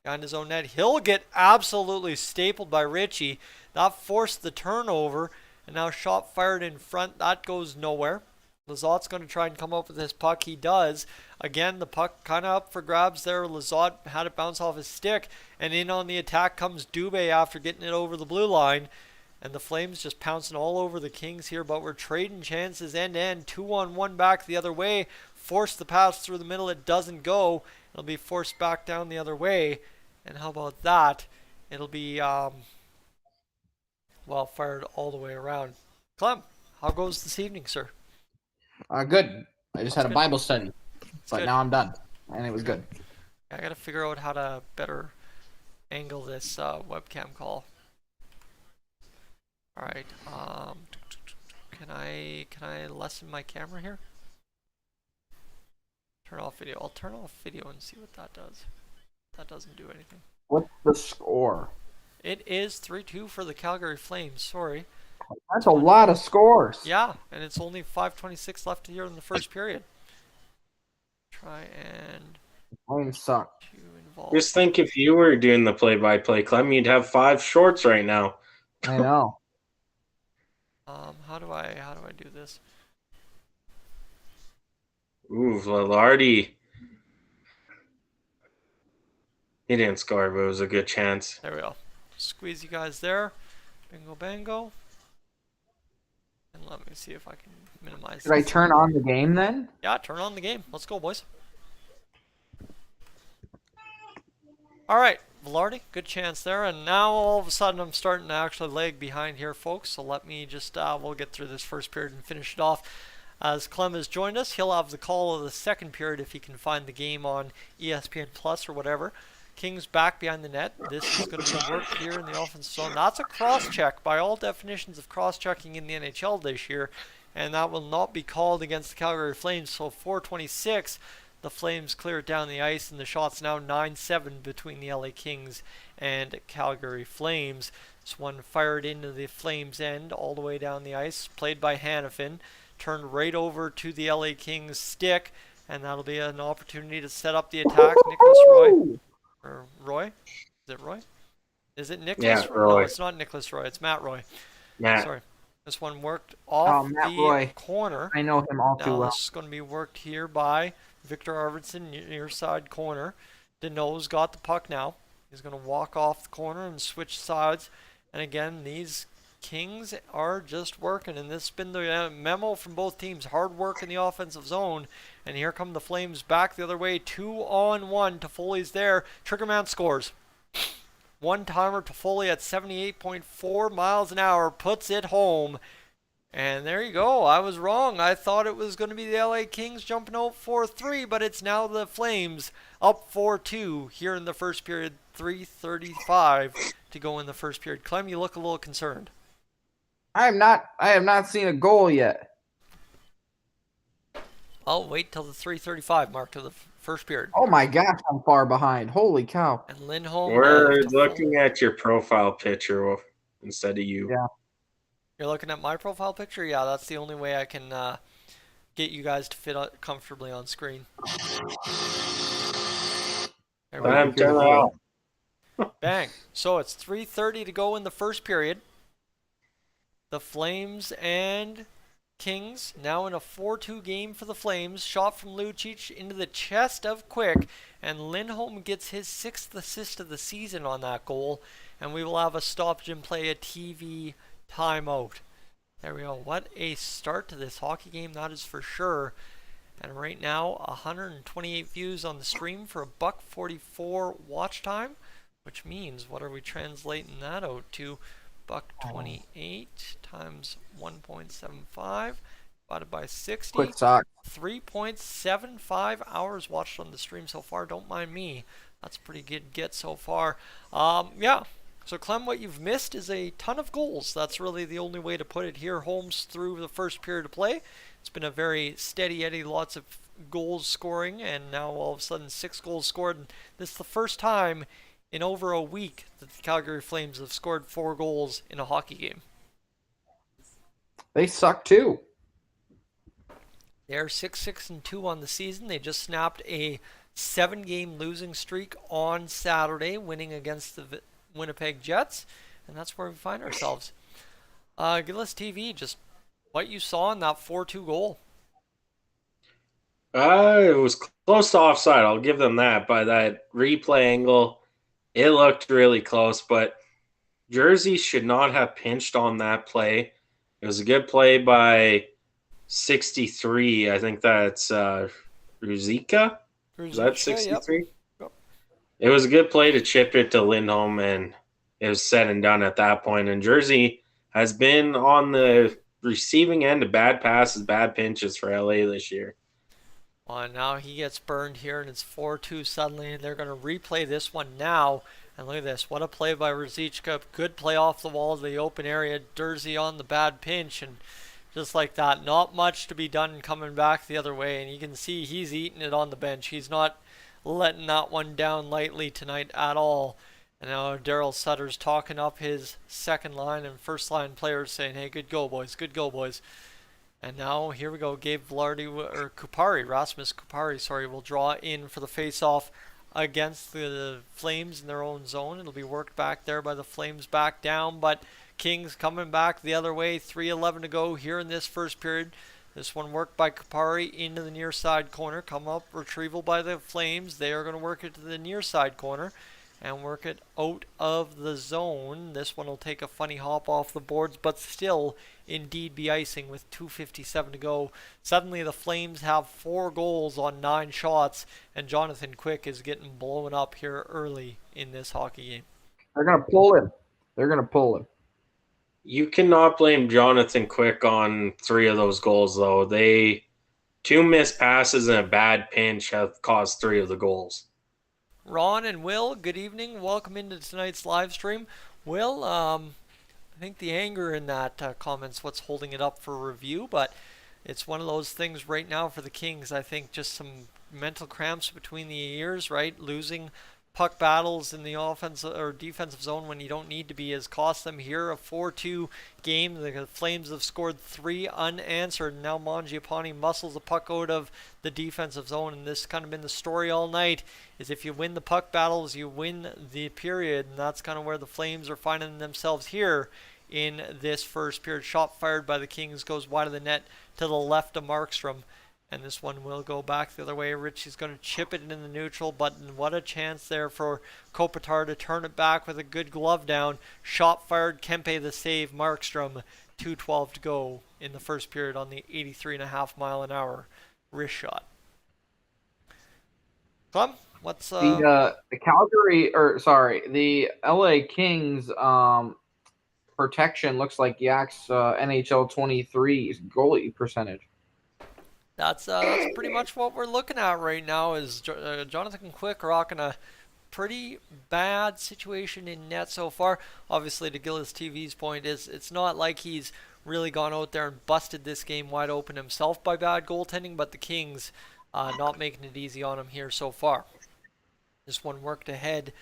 behind his own net. He'll get absolutely stapled by Ritchie. That forced the turnover, and now shot fired in front. That goes nowhere. Lizotte's going to try and come up with this puck. He does. Again, the puck kind of up for grabs there. Lizotte had it bounce off his stick, and in on the attack comes Dubé after getting it over the blue line. And the Flames just pouncing all over the Kings here, but we're trading chances end-to-end. 2-on-1 back the other way. Force the pass through the middle. It doesn't go. It'll be forced back down the other way. And how about that? It'll be, well, fired all the way around. Clem, how goes this evening, sir? Good. I just had a good. Bible study, but good. now I'm done, and it was good. I gotta figure out how to better angle this webcam call. All right. Can I lessen my camera here? Turn off video. I'll turn off video and see what that does. That doesn't do anything. What's the score? It is 3-2 for the Calgary Flames. Sorry. That's a lot of scores. Yeah, and it's only 5:26 left here in the first period. Try and Flames suck. involve. Just think if you were doing the play-by-play, Clem, you'd have 5 shorts right now. I know. How do I do this? Ooh, Velarde. He didn't score, but it was a good chance. There we go. Squeeze you guys there. Bingo bango. And let me see if I can minimize Should I this. turn on the game then? Yeah, turn on the game. Let's go, boys. All right, Velarde, good chance there. And now all of a sudden I'm starting to actually lag behind here, folks. So let me just, we'll get through this first period and finish it off. As Clem has joined us, he'll have the call of the second period if he can find the game on ESPN Plus or whatever. Kings back behind the net. This is going to be worked here in the offensive zone. That's a cross-check by all definitions of cross-checking in the NHL this year, and that will not be called against the Calgary Flames. So 4:26, the Flames clear it down the ice, and the shot's now 9-7 between the LA Kings and Calgary Flames. This one fired into the Flames' end all the way down the ice, played by Hanifin, turned right over to the LA Kings' stick, and that'll be an opportunity to set up the attack. Nicholas Roy. Or Roy? Is it Roy? Is it Nicholas? Yeah, Roy. No, it's not Nicholas Roy. It's Matt Roy. Matt. Sorry. This one worked off Matt the Roy. corner. I know him all too Now well. this is going to be worked here by Victor Arvidsson, near side corner. Deneau's got the puck now. He's going to walk off the corner and switch sides. And again, these Kings are just working, and this has been the memo from both teams. Hard work in the offensive zone, and here come the Flames back the other way. 2-on-1. Toffoli's there. Triggerman scores. One-timer. Toffoli at 78.4 miles an hour puts it home. And there you go. I was wrong. I thought it was going to be the LA Kings jumping out 4-3, but it's now the Flames up 4-2 here in the first period. 3:35 to go in the first period. Clem, you look a little concerned. I have not seen a goal yet. I'll wait till the 3:35 mark of the first period. Oh my gosh, I'm far behind. Holy cow. And Lindholm. We're looking at your profile picture instead of you. Yeah. You're looking at my profile picture? Yeah, that's the only way I can get you guys to fit comfortably on screen. There we go. Bang. So it's 3:30 to go in the first period. The Flames and Kings now in a 4-2 game for the Flames. Shot from Lucic into the chest of Quick, and Lindholm gets his 6th assist of the season on that goal, and we will have a stoppage and play, a TV timeout. There we go. What a start to this hockey game, that is for sure. And right now, 128 views on the stream for a $1.44 watch time, which means, what are we translating that out to? $1.28 times 1.75 divided by 60. Quick sock. 3.75 hours watched on the stream so far. Don't mind me. That's a pretty good get so far. Yeah. So Clem, what you've missed is a ton of goals. That's really the only way to put it here. Holmes through the first period of play. It's been a very steady Eddie, lots of goals scoring, and now all of a sudden 6 goals scored. And this is the first time in over a week that the Calgary Flames have scored 4 goals in a hockey game. They suck too. They're 6-6-2 on the season. They just snapped a 7-game losing streak on Saturday, winning against the Winnipeg Jets, and that's where we find ourselves. Gillis TV, just what you saw in that 4-2 goal. It was close to offside. I'll give them that. By that replay angle, it looked really close, but Jersey should not have pinched on that play. It was a good play by 63. I think that's Ruzicka. Is that 63? Yep. It was a good play to chip it to Lindholm, and it was said and done at that point. And Jersey has been on the receiving end of bad passes, bad pinches for LA this year. Well, now he gets burned here, and it's 4-2 suddenly, and they're going to replay this one now. And look at this. What a play by Ruzicka. Good play off the wall of the open area. Jersey on the bad pinch, and just like that, not much to be done coming back the other way. And you can see he's eating it on the bench. He's not letting that one down lightly tonight at all. And now Daryl Sutter's talking up his second line and first line players saying, hey, good go, boys. Good go, boys. And now here we go. Gabe Velarde, or Kupari, Rasmus Kupari, sorry, will draw in for the face-off against the Flames in their own zone. It'll be worked back there by the Flames back down, but Kings coming back the other way. 3:11 to go here in this first period. This one worked by Kupari into the near side corner. Come up, retrieval by the Flames. They are going to work it to the near side corner and work it out of the zone. This one will take a funny hop off the boards, but still indeed be icing with 2:57 to go. Suddenly the Flames have 4 goals on 9 shots, and Jonathan Quick is getting blown up here early in this hockey game. They're going to pull him. They're going to pull him. You cannot blame Jonathan Quick on 3 of those goals, though. 2 missed passes and a bad pinch have caused 3 of the goals. Ron and Will, good evening. Welcome into tonight's live stream. Will, I think the anger in that comment's what's holding it up for review, but it's one of those things right now for the Kings. I think just some mental cramps between the ears, right? Losing puck battles in the offensive or defensive zone when you don't need to be has cost them here. A 4-2 game. The Flames have scored 3 unanswered. And now Mangiapane muscles the puck out of the defensive zone, and this kind of been the story all night. Is if you win the puck battles, you win the period, and that's kind of where the Flames are finding themselves here in this first period. Shot fired by the Kings goes wide of the net to the left of Markstrom. And this one will go back the other way. Ritchie's going to chip it in the neutral, but what a chance there for Kopitar to turn it back with a good glove down. Shot fired, Kempe the save, Markstrom. 2:12 to go in the first period on the 83.5 mile an hour wrist shot. Clem, what's the LA Kings protection looks like Yak's NHL 23 goalie percentage. That's pretty much what we're looking at right now. Is Jonathan Quick rocking a pretty bad situation in net so far. Obviously, to Gillis TV's point, is it's not like he's really gone out there and busted this game wide open himself by bad goaltending, but the Kings not making it easy on him here so far. This one worked ahead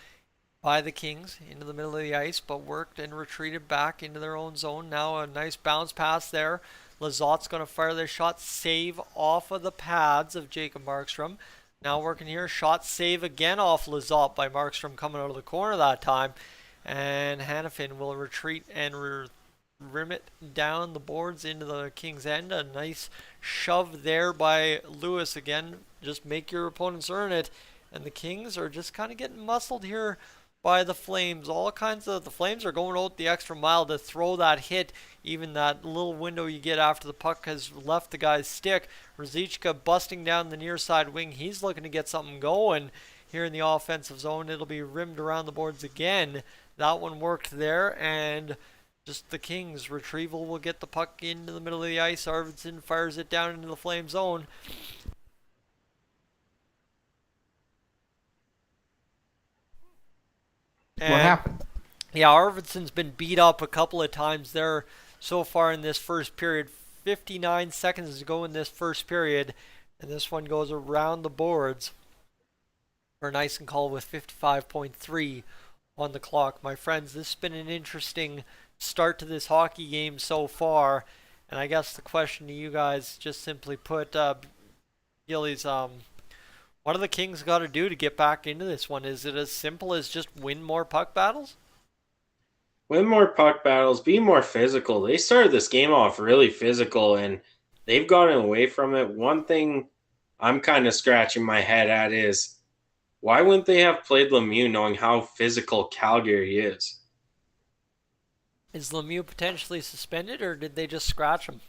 by the Kings into the middle of the ice, but worked and retreated back into their own zone. Now a nice bounce pass there. Lazot's going to fire their shot, save off of the pads of Jacob Markstrom. Now working here, shot save again off Lazot by Markstrom coming out of the corner that time. And Hannafin will retreat and rim it down the boards into the Kings' end. A nice shove there by Lewis again. Just make your opponents earn it. And the Kings are just kind of getting muscled here by the Flames. The Flames are going out the extra mile to throw that hit. Even that little window you get after the puck has left the guy's stick. Ruzicka busting down the near side wing. He's looking to get something going here in the offensive zone. It'll be rimmed around the boards again. That one worked there, and just the Kings retrieval will get the puck into the middle of the ice. Arvidsson fires it down into the Flame zone. What happened? Yeah, Arvidsson's been beat up a couple of times there so far in this first period. 59 seconds to go in this first period, and this one goes around the boards for an icing call with 55.3 on the clock. My friends, this has been an interesting start to this hockey game so far, and I guess the question to you guys, just simply put, Gillies, what do the Kings got to do to get back into this one? Is it as simple as just win more puck battles? Win more puck battles, be more physical. They started this game off really physical, and they've gotten away from it. One thing I'm kind of scratching my head at is, why wouldn't they have played Lemieux knowing how physical Calgary is? Is Lemieux potentially suspended, or did they just scratch him?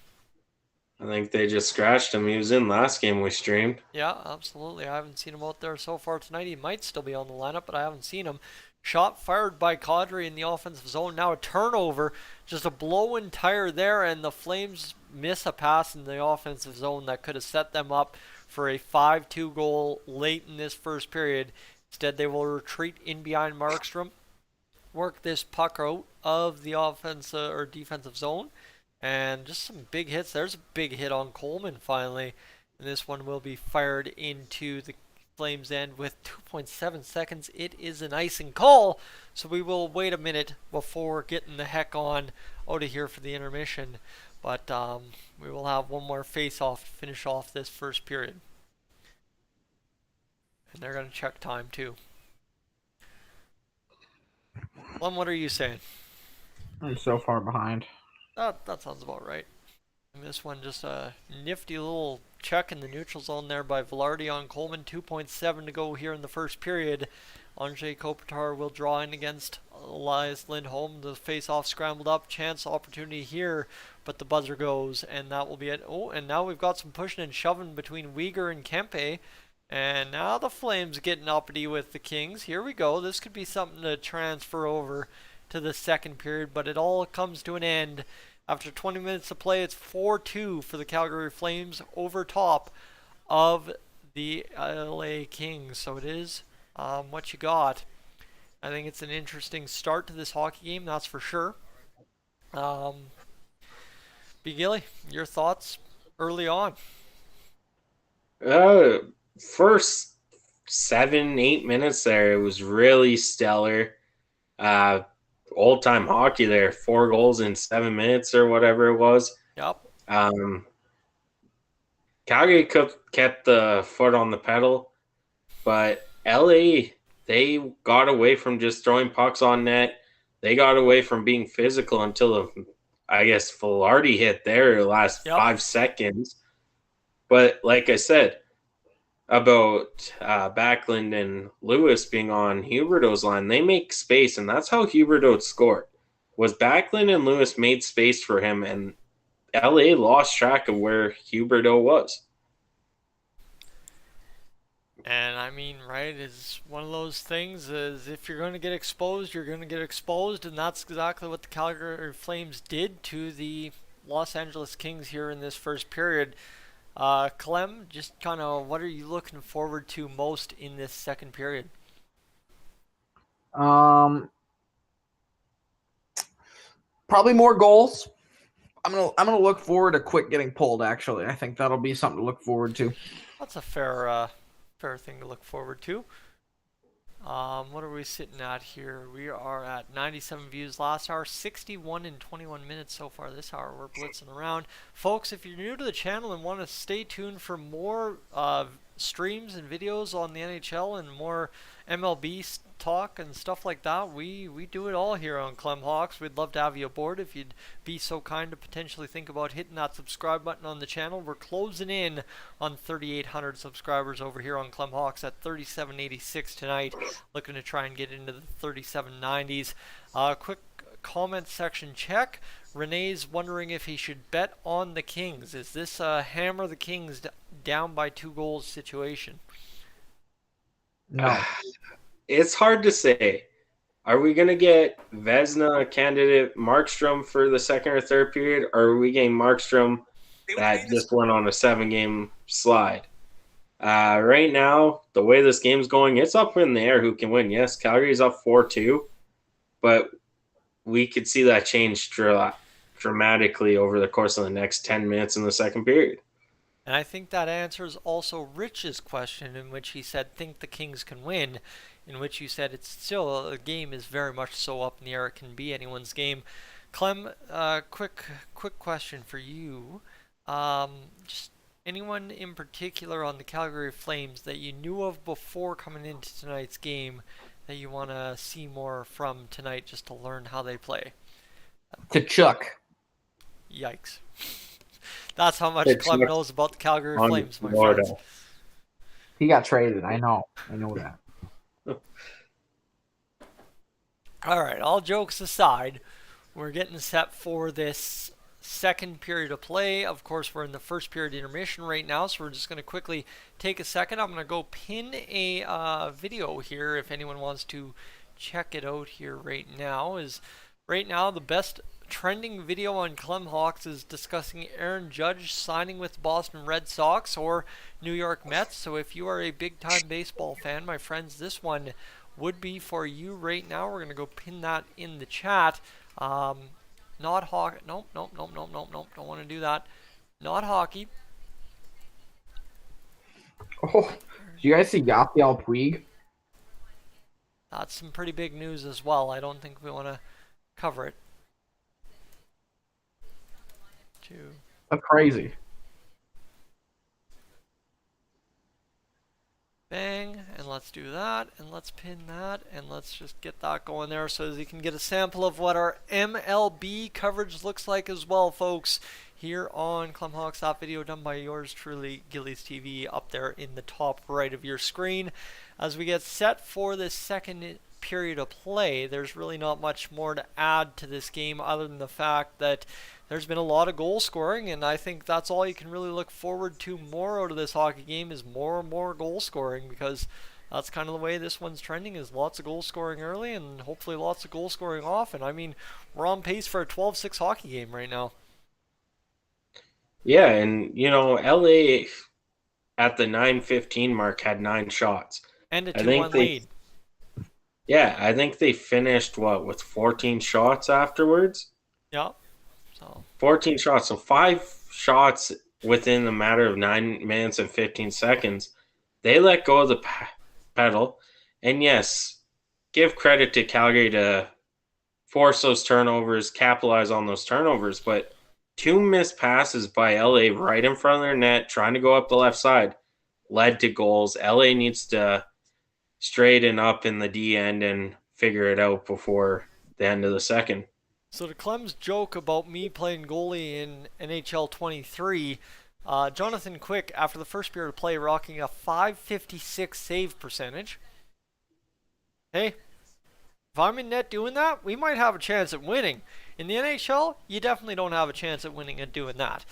I think they just scratched him. He was in last game we streamed. Yeah, absolutely. I haven't seen him out there so far tonight. He might still be on the lineup, but I haven't seen him. Shot fired by Kadri in the offensive zone. Now a turnover. Just a blown tire there, and the Flames miss a pass in the offensive zone that could have set them up for a 5-2 goal late in this first period. Instead, they will retreat in behind Markstrom, work this puck out of the offensive or defensive zone, and just some big hits. There's a big hit on Coleman finally, and this one will be fired into the Flames end with 2.7 seconds. It is an icing call, so we will wait a minute before getting the heck on out of here for the intermission. But we will have one more face-off to finish off this first period. And they're going to check time too. Lem, what are you saying? I'm so far behind. That sounds about right. And this one, just a nifty little check in the neutral zone there by Velarde on Coleman. 2.7 to go here in the first period. Andrei Kopitar will draw in against Elias Lindholm. The face-off scrambled up. Chance opportunity here, but the buzzer goes, and that will be it. Oh, and now we've got some pushing and shoving between Uyghur and Kempe. And now the Flames getting uppity with the Kings. Here we go. This could be something to transfer over to the second period, but it all comes to an end. After 20 minutes to play, it's 4-2 for the Calgary Flames over top of the LA Kings. So it is what you got. I think it's an interesting start to this hockey game, that's for sure. B. Gilly, your thoughts early on? First 7-8 minutes there, it was really stellar. Old-time hockey there. 4 goals in 7 minutes or whatever it was. Yep. Calgary kept the foot on the pedal, but LA, they got away from just throwing pucks on net. They got away from being physical until, I guess, Velarde hit there the last 5 seconds. But like I said about Backlund and Lewis being on Huberdeau's line, they make space, and that's how Huberdeau scored. Was Backlund and Lewis made space for him, and LA lost track of where Huberdeau was. And I mean, right, it's one of those things is if you're going to get exposed, you're going to get exposed, and that's exactly what the Calgary Flames did to the Los Angeles Kings here in this first period. Clem, just kind of what are you looking forward to most in this second period? Probably more goals. I'm gonna look forward to Quick getting pulled. Actually, I think that'll be something to look forward to. That's a fair thing to look forward to. What are we sitting at here? We are at 97 views last hour, 61 and 21 minutes so far this hour. We're blitzing around. Folks, if you're new to the channel and want to stay tuned for more streams and videos on the NHL and more MLB talk and stuff like that, we do it all here on Clemhawks. We'd love to have you aboard if you'd be so kind to potentially think about hitting that subscribe button on the channel. We're closing in on 3,800 subscribers over here on Clemhawks at 3,786 tonight. Looking to try and get into the 3,790s. Quick comment section check. Renee's wondering if he should bet on the Kings. Is this a hammer the Kings down by 2 goals situation? No. It's hard to say. Are we going to get Vezina candidate Markstrom for the second or third period, or are we getting Markstrom that just went on a 7-game slide? Right now, the way this game's going, it's up in the air who can win. Yes, Calgary's up 4-2, but we could see that change dramatically over the course of the next 10 minutes in the second period. And I think that answers also Rich's question, in which he said, think the Kings can win, in which you said it's still, the game is very much so up in the air, it can be anyone's game. Clem, quick question for you. Just anyone in particular on the Calgary Flames that you knew of before coming into tonight's game that you want to see more from tonight just to learn how they play? Chuck. Yikes. That's how much It's Clem not knows about the Calgary on Flames, my Florida. friends. He got traded. I know that. All right, all jokes aside, we're getting set for this second period of play. Of course, we're in the first period intermission right now, so we're just going to quickly take a second. I'm going to go pin a video here if anyone wants to check it out here right now. Right now, the best trending video on Clemhawks is discussing Aaron Judge signing with Boston Red Sox or New York Mets. So if you are a big-time baseball fan, my friends, this one would be for you right now. We're going to go pin that in the chat. Not hockey. Nope. Don't want to do that. Not hockey. Oh, did you guys see Yasiel Puig? That's some pretty big news as well. I don't think we want to cover it. That's crazy. Bang, and let's do that, and let's pin that, and let's just get that going there so that you can get a sample of what our MLB coverage looks like as well, folks, here on Clemhawks. That video done by yours truly, Gillies TV, up there in the top right of your screen. As we get set for this second period of play, there's really not much more to add to this game other than the fact that there's been a lot of goal scoring, and I think that's all you can really look forward to more out of this hockey game is more and more goal scoring, because that's kind of the way this one's trending, is lots of goal scoring early and hopefully lots of goal scoring often. I mean, we're on pace for a 12-6 hockey game right now. Yeah, and LA at the 9:15 mark had 9 shots. And a 2-1 lead. Yeah, I think they finished with 14 shots afterwards. Yeah. So 14 shots, so 5 shots within the matter of 9 minutes and 15 seconds. They let go of the pedal, and yes, give credit to Calgary to force those turnovers, capitalize on those turnovers, but 2 missed passes by LA right in front of their net, trying to go up the left side, led to goals. LA needs to straighten up in the D end and figure it out before the end of the second. So to Clem's joke about me playing goalie in NHL 23, Jonathan Quick, after the first period of play, rocking a .556 save percentage. Hey, if I'm in net doing that, we might have a chance at winning. In the NHL, you definitely don't have a chance at winning at doing that.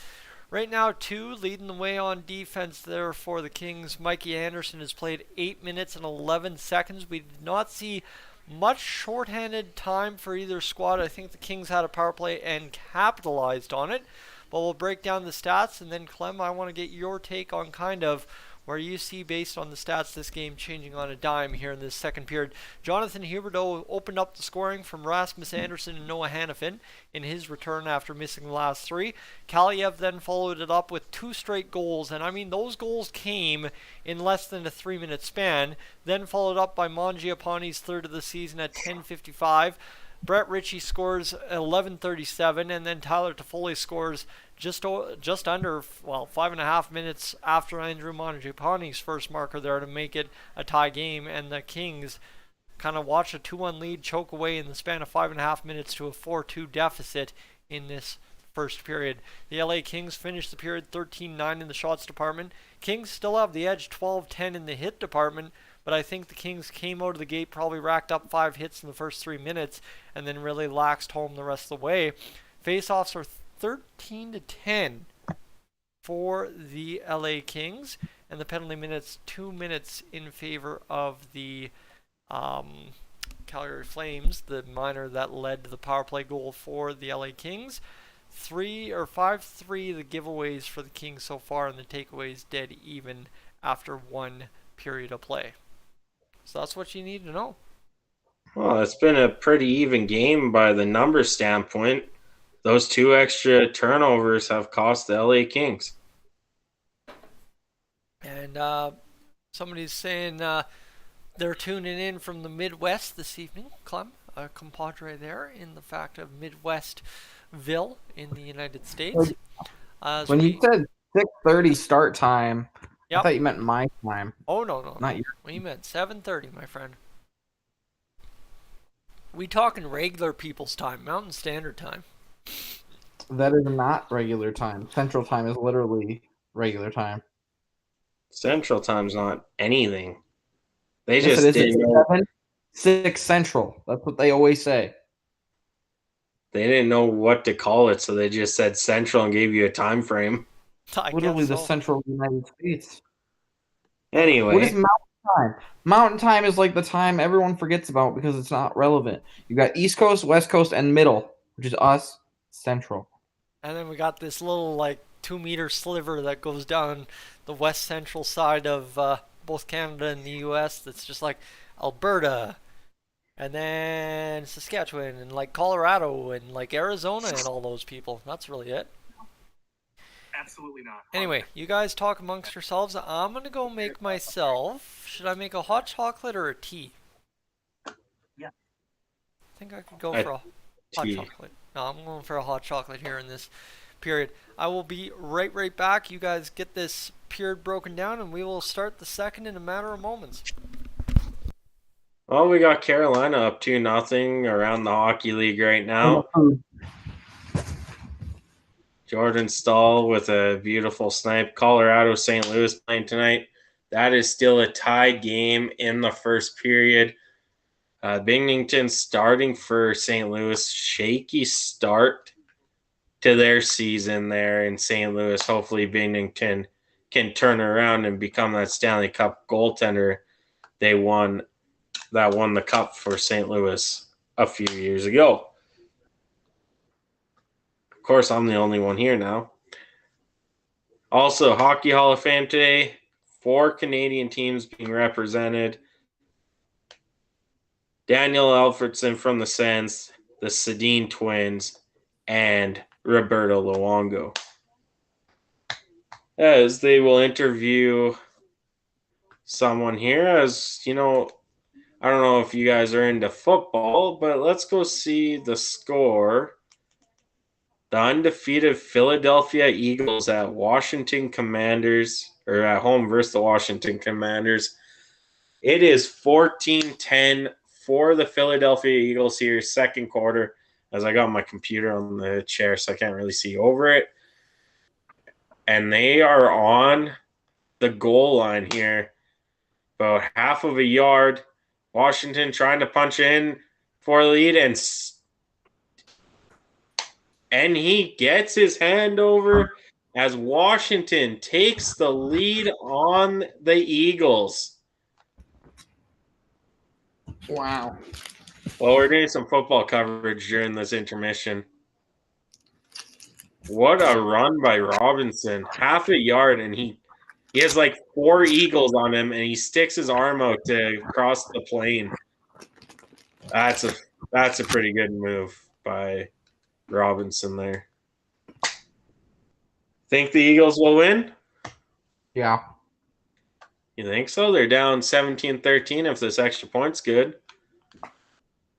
Right now, 2 leading the way on defense there for the Kings. Mikey Anderson has played 8 minutes and 11 seconds. We did not see much shorthanded time for either squad. I think the Kings had a power play and capitalized on it. But we'll break down the stats, and then Clem, I want to get your take on kind of where you see, based on the stats, this game changing on a dime here in this second period. Jonathan Huberdeau opened up the scoring from Rasmus Anderson and Noah Hannafin in his return after missing the last 3. Kaliev then followed it up with 2 straight goals, and I mean, those goals came in less than a 3-minute span, then followed up by Mangiapane's third of the season at 10:55. Brett Ritchie scores 11:37, and then Tyler Toffoli scores just under 5.5 minutes after Andrew Mangiapane's first marker there to make it a tie game, and the Kings kind of watch a 2-1 lead choke away in the span of 5.5 minutes to a 4-2 deficit in this first period. The LA Kings finished the period 13-9 in the shots department. Kings still have the edge 12-10 in the hit department, but I think the Kings came out of the gate, probably racked up 5 hits in the first 3 minutes, and then really laxed home the rest of the way. Faceoffs are 13-10 for the LA Kings, and the penalty minutes 2 minutes in favor of the Calgary Flames, the minor that led to the power play goal for the LA Kings. 5-3 the giveaways for the Kings so far, and the takeaways dead even after 1 period of play. So that's what you need to know. Well, it's been a pretty even game by the numbers standpoint. those 2 extra turnovers have cost the LA Kings. And somebody's saying they're tuning in from the Midwest this evening. Clem, a compadre there in the fact of Midwestville in the United States. When you said 6:30 start time, yep. I thought you meant my time. Oh, no. Not your. We meant 7:30, my friend. We talking regular people's time, Mountain Standard Time. That is not regular time. Central time is literally regular time. Central time's not anything. They Yes, just it is. didn't It's know. 6 Central. That's what they always say. They didn't know what to call it, so they just said Central and gave you a time frame. Literally the Central United States. Anyway. What is Mountain Time? Mountain Time is like the time everyone forgets about because it's not relevant. You got East Coast, West Coast, and Middle, which is us, Central. And then we got this little 2-meter sliver that goes down the west central side of both Canada and the US that's just like Alberta and then Saskatchewan and Colorado and Arizona and all those people. That's really it. Absolutely not. Anyway, you guys talk amongst yourselves. I'm going to go make myself. Should I make a hot chocolate or a tea? Yeah. I think I could go for a hot chocolate. No, I'm going for a hot chocolate here in this period. I will be right back. You guys get this period broken down, and we will start the second in a matter of moments. Well, we got Carolina up 2-0 around the hockey league right now. Jordan Stahl with a beautiful snipe. Colorado, St. Louis playing tonight. That is still a tied game in the first period. Binghamton starting for St. Louis. Shaky start to their season there in St. Louis. Hopefully Binghamton can turn around and become that Stanley Cup goaltender that won the cup for St. Louis a few years ago. Of course, I'm the only one here now. Also, Hockey Hall of Fame today. 4 Canadian teams being represented. Daniel Alfredson from the Sens, the Sedin twins, and Roberto Luongo. As they will interview someone here, as you know, I don't know if you guys are into football, but let's go see the score. The undefeated Philadelphia Eagles at Washington Commanders, or at home versus the Washington Commanders. It is 14-10 for the Philadelphia Eagles here, second quarter, as I got my computer on the chair, so I can't really see over it. And they are on the goal line here, about half of a yard. Washington trying to punch in for a lead, and he gets his hand over as Washington takes the lead on the Eagles. Wow. Well, we're doing some football coverage during this intermission. What a run by Robinson. Half a yard, and he has 4 Eagles on him, and he sticks his arm out to cross the plane. That's a pretty good move by Robinson there. Think the Eagles will win? Yeah. You think so? They're down 17-13 if this extra point's good.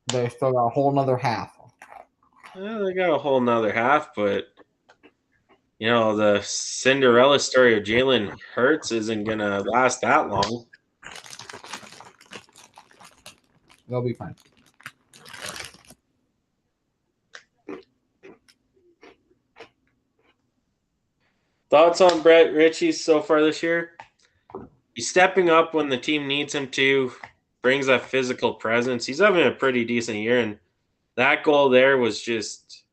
They still got a whole nother half. Well, they got a whole nother half, but the Cinderella story of Jalen Hurts isn't going to last that long. They'll be fine. Thoughts on Brett Ritchie so far this year? He's stepping up when the team needs him to, brings that physical presence. He's having a pretty decent year, and that goal there was just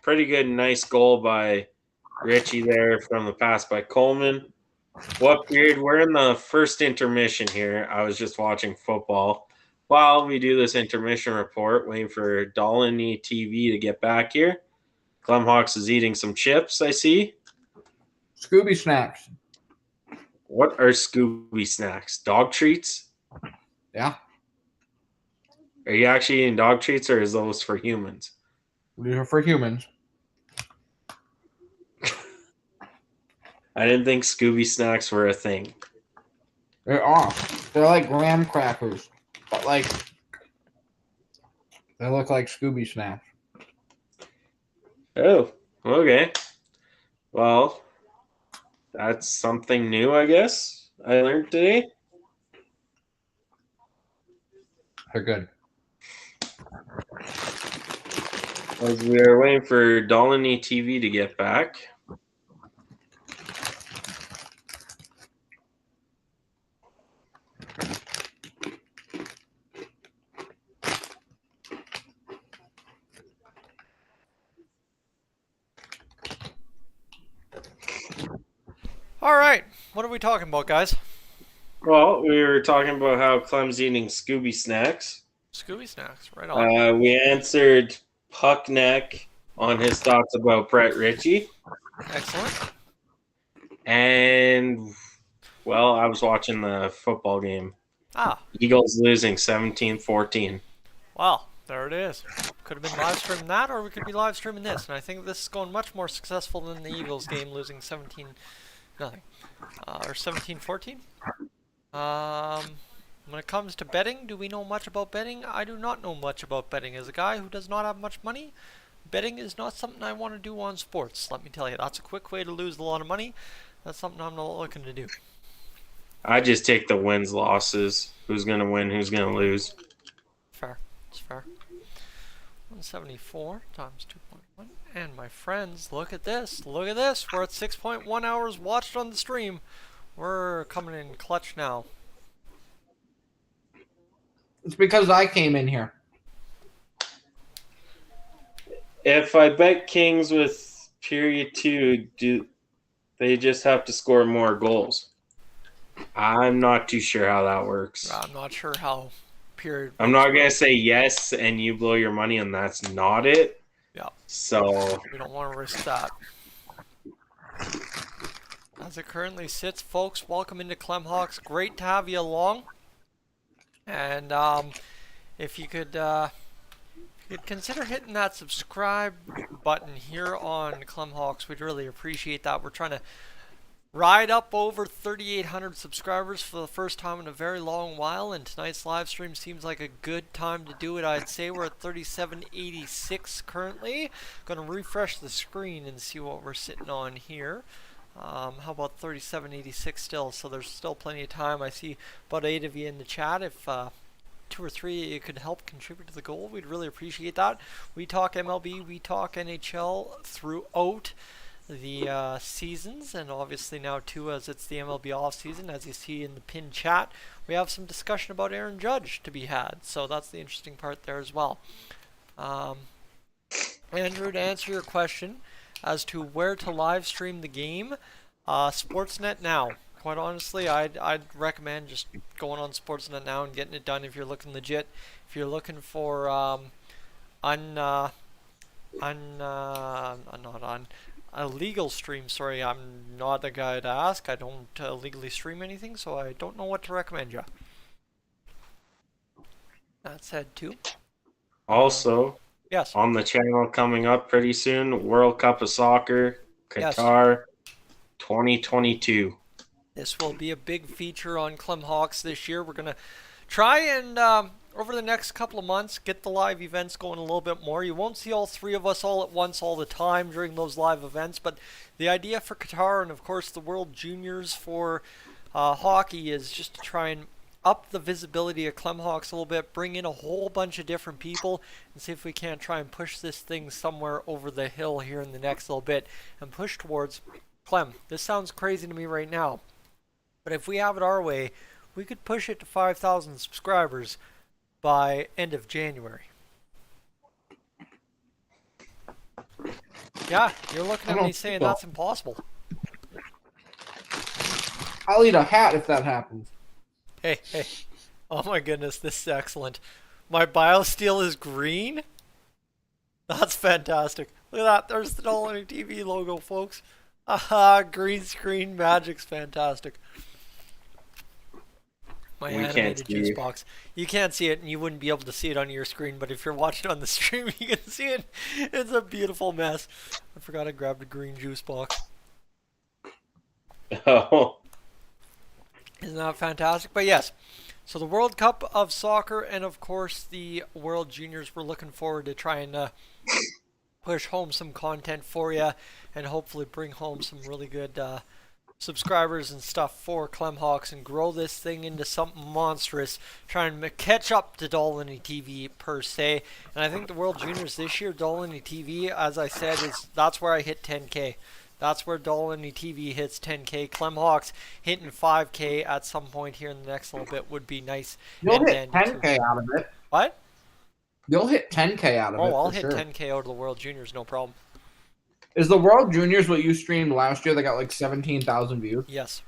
pretty good, nice goal by Ritchie there from the pass by Coleman. What period? We're in the first intermission here. I was just watching football while we do this intermission report, waiting for Dolany TV to get back here. Clemhawks is eating some chips, I see. Scooby snacks. What are Scooby snacks? Dog treats? Yeah. Are you actually eating dog treats, or is those for humans? These are for humans. I didn't think Scooby snacks were a thing. They are. They're like graham crackers, but like they look like Scooby snacks. Oh, okay. Well, that's something new, I guess. I learned today. They're good. As we are waiting for Dolany TV to get back. All right, what are we talking about, guys? Well, we were talking about how Clem's eating Scooby snacks. Scooby snacks, right on. We answered Puckneck on his thoughts about Brett Ritchie. Excellent. And, well, I was watching the football game. Ah, Eagles losing 17-14. well, there it is. Could have been live streaming that, or we could be live streaming this. And I think this is going much more successful than the Eagles game, losing 17-0 or 17-14. When it comes to betting, do we know much about betting? I do not know much about betting. As a guy who does not have much money, betting is not something I want to do on sports. Let me tell you, that's a quick way to lose a lot of money. That's something I'm not looking to do. I just take the wins, losses. Who's going to win, who's going to lose. Fair. It's fair. 174 times 2.1. And my friends, look at this. Look at this. We're at 6.1 hours watched on the stream. We're coming in clutch now. It's because I came in here. If I bet Kings with period 2, do they just have to score more goals? I'm not too sure how that works. I'm not sure how period. I'm not going to say yes and you blow your money and that's not it. Yeah. So We don't want to risk that. As it currently sits, folks, welcome into Clemhawks. Great to have you along. And if you could consider hitting that subscribe button here on Clemhawks, we'd really appreciate that. We're trying to ride up over 3,800 subscribers for the first time in a very long while, and tonight's live stream seems like a good time to do it. I'd say we're at 3786 currently. Going to refresh the screen and see what we're sitting on here. How about 3786 still? So there's still plenty of time. I see about 8 of you in the chat. If 2 or 3 you could help contribute to the goal, we'd really appreciate that. We talk MLB, we talk NHL throughout the seasons, and obviously now too, as it's the MLB off season, as you see in the pinned chat, we have some discussion about Aaron Judge to be had, so that's the interesting part there as well. Andrew, to answer your question as to where to live stream the game, Sportsnet Now. Quite honestly, I'd recommend just going on Sportsnet Now and getting it done if you're looking legit. If you're looking for a legal stream, sorry, I'm not the guy to ask. I don't legally stream anything, so I don't know what to recommend you. That said, too. also, Yes. on the channel coming up pretty soon, World Cup of Soccer, Yes. Qatar 2022. This will be a big feature on Clemhawks this year. We're going to try and, over the next couple of months, get the live events going a little bit more. You won't see all 3 of us all at once all the time during those live events, but the idea for Qatar and, of course, the World Juniors for hockey is just to try and up the visibility of Clemhawks a little bit, bring in a whole bunch of different people, and see if we can't try and push this thing somewhere over the hill here in the next little bit and push towards Clem. This sounds crazy to me right now, but if we have it our way, we could push it to 5,000 subscribers by end of January. Yeah, you're looking at me saying that's impossible. I'll eat a hat if that happens. Hey. Oh my goodness, this is excellent. My BioSteel is green? That's fantastic. Look at that, there's the Dollar TV logo, folks. Aha, green screen magic's fantastic. My We can't animated see juice you. box. You can't see it, and you wouldn't be able to see it on your screen, but if you're watching on the stream, you can see it. It's a beautiful mess. I forgot I grabbed a green juice box. Oh, Isn't that fantastic? But yes, so the World Cup of Soccer and, of course, the World Juniors, we're looking forward to trying to push home some content for you and hopefully bring home some really good subscribers and stuff for Clemhawks and grow this thing into something monstrous, trying to catch up to Dolany TV per se. And I think the World Juniors this year, Dolany TV, as I said, that's where I hit 10K. That's where Dolany TV hits 10K. Clemhawks hitting 5K at some point here in the next little bit would be nice. You'll and hit dandy too. 10K out of it. What? You'll hit 10K out of it. Oh, I'll for hit sure. 10K out of the World Juniors, no problem. Is the World Juniors what you streamed last year that got like 17,000 views? Yes.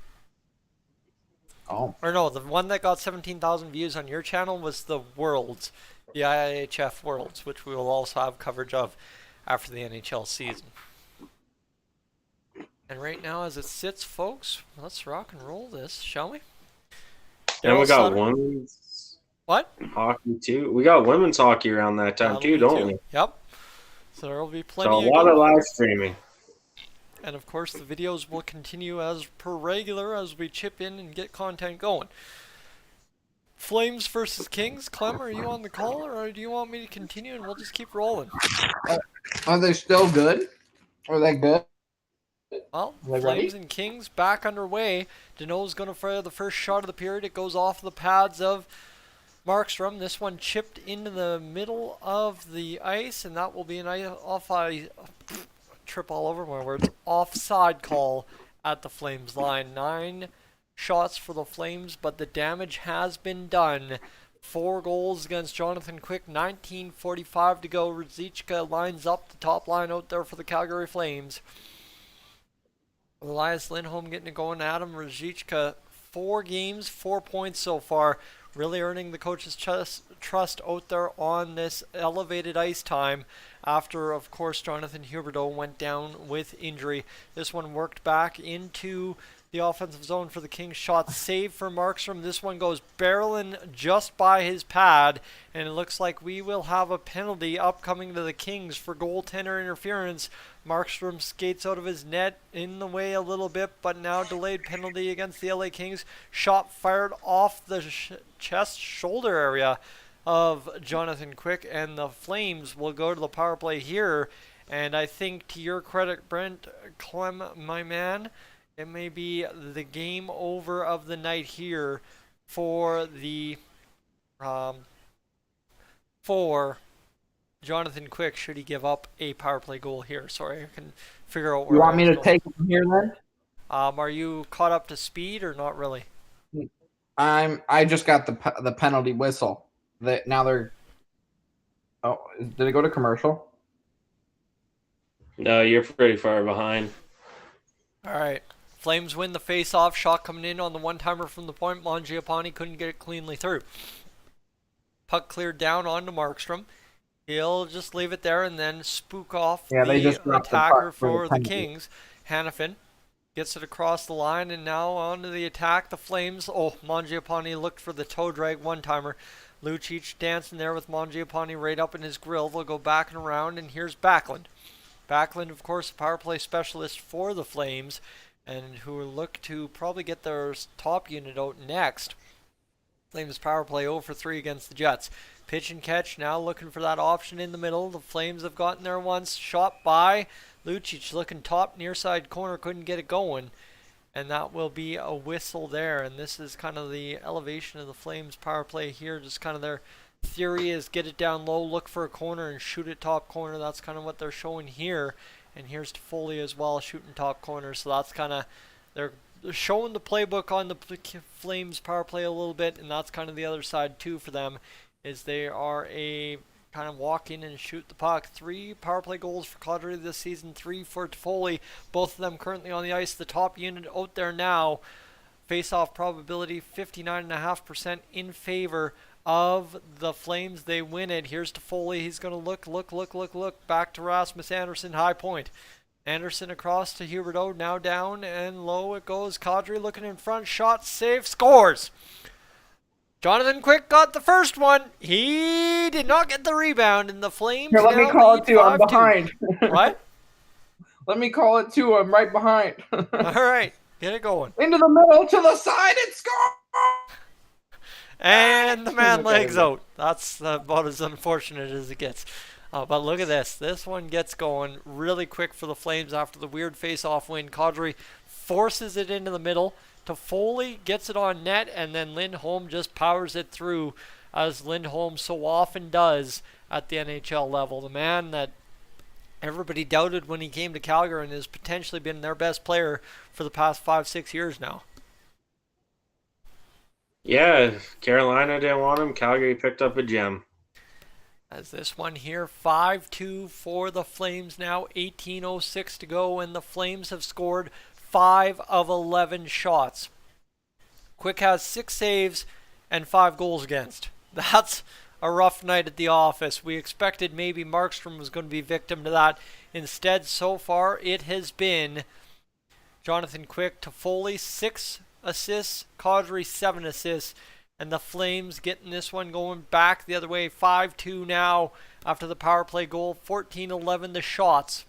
Oh. Or no, the one that got 17,000 views on your channel was the Worlds, the IIHF Worlds, which we will also have coverage of after the NHL season. And right now, as it sits, folks, let's rock and roll this, shall we? and we Daryl got Sutter. women's What? hockey too. We got women's hockey around that time That'll too, be don't too. we? Yep. So there will be So plenty a of lot good of live streaming. And of course, the videos will continue as per regular as we chip in and get content going. Flames versus Kings. Clem, are you on the call, or do you want me to continue and we'll just keep rolling? Are they still good? Are they good? Well, Are they Flames ready? and Kings back underway. Deneau's going to fire the first shot of the period. It goes off the pads of Markstrom. This one chipped into the middle of the ice, and that will be an trip all over my words. Offside call at the Flames line. 9 shots for the Flames, but the damage has been done. 4 goals against Jonathan Quick. 19:45 to go. Ruzicka lines up the top line out there for the Calgary Flames. Elias Lindholm getting it going. Adam Ruzicka, 4 games, 4 points so far. Really earning the coach's trust out there on this elevated ice time after, of course, Jonathan Huberdeau went down with injury. This one worked back into the offensive zone for the Kings. Shot saved for Markstrom. This one goes barreling just by his pad, and it looks like we will have a penalty upcoming to the Kings for goaltender interference. Markstrom skates out of his net in the way a little bit, but now delayed penalty against the LA Kings. Shot fired off the chest shoulder area of Jonathan Quick, and the Flames will go to the power play here. And I think, to your credit, Brent, Clem, my man, it may be the game over of the night here for the for Jonathan Quick, should he give up a power play goal here. Sorry, I can figure out where You want I me was to going. take them here then? Are you caught up to speed or not really? I just got the penalty whistle. Now they're. Oh, did it go to commercial? No, you're pretty far behind. All right. Flames win the face-off. Shot coming in on the one-timer from the point. Mangiapane couldn't get it cleanly through. Puck cleared down onto Markstrom. He'll just leave it there and then spook off They the just dropped the attacker puck for the penalty. Kings. Hannafin gets it across the line, and now onto the attack. The Flames. Oh, Mangiapane looked for the toe drag one-timer. Lucic dancing there with Mangiapane right up in his grill. They'll go back and around, and here's Backlund. Backlund, of course, a power play specialist for the Flames, and who look to probably get their top unit out next. Flames power play 0 for 3 against the Jets. Pitch and catch, now looking for that option in the middle. The Flames have gotten there once. Shot by Lucic, looking top near side corner, couldn't get it going. And that will be a whistle there. And this is kind of the elevation of the Flames power play here. Just kind of their theory is get it down low, look for a corner, and shoot it top corner. That's kind of what they're showing here. And here's Toffoli as well, shooting top corner. So that's kind of, they're showing the playbook on the Flames power play a little bit. And that's kind of the other side too for them, is they are a kind of walk in and shoot the puck. 3 power play goals for Kadri this season, 3 for Toffoli. Both of them currently on the ice. The top unit out there now. Face-off probability 59.5% in favor of the Flames. They win it. Here's Toffoli. He's going to look. Back to Rasmus Anderson, high point. Anderson across to Huberdeau, now down and low it goes. Kadri looking in front, shot, save, scores! Jonathan Quick got the first one. He did not get the rebound, and the Flames Here, let me now call lead it too. I'm 5-2. behind. What? Let me call it too. I'm right behind. All right, get it going. Into the middle, to the side, and score! And the man legs out. That's about as unfortunate as it gets. But look at this. This one gets going really quick for the Flames after the weird face-off win. Kadri forces it into the middle. Toffoli gets it on net, and then Lindholm just powers it through, as Lindholm so often does at the NHL level. The man that everybody doubted when he came to Calgary and has potentially been their best player for the past 5-6 years now. Yeah, Carolina didn't want him. Calgary picked up a gem. As this one here, 5-2 for the Flames now, 18:06 to go, and the Flames have scored 5 of 11 shots. Quick has 6 saves and 5 goals against. That's a rough night at the office. We expected maybe Markstrom was going to be victim to that. Instead, so far, it has been Jonathan Quick, Toffoli, 6 assists, Kadri, 7 assists, and the Flames getting this one going back the other way. 5-2 now after the power play goal. 14-11 the shots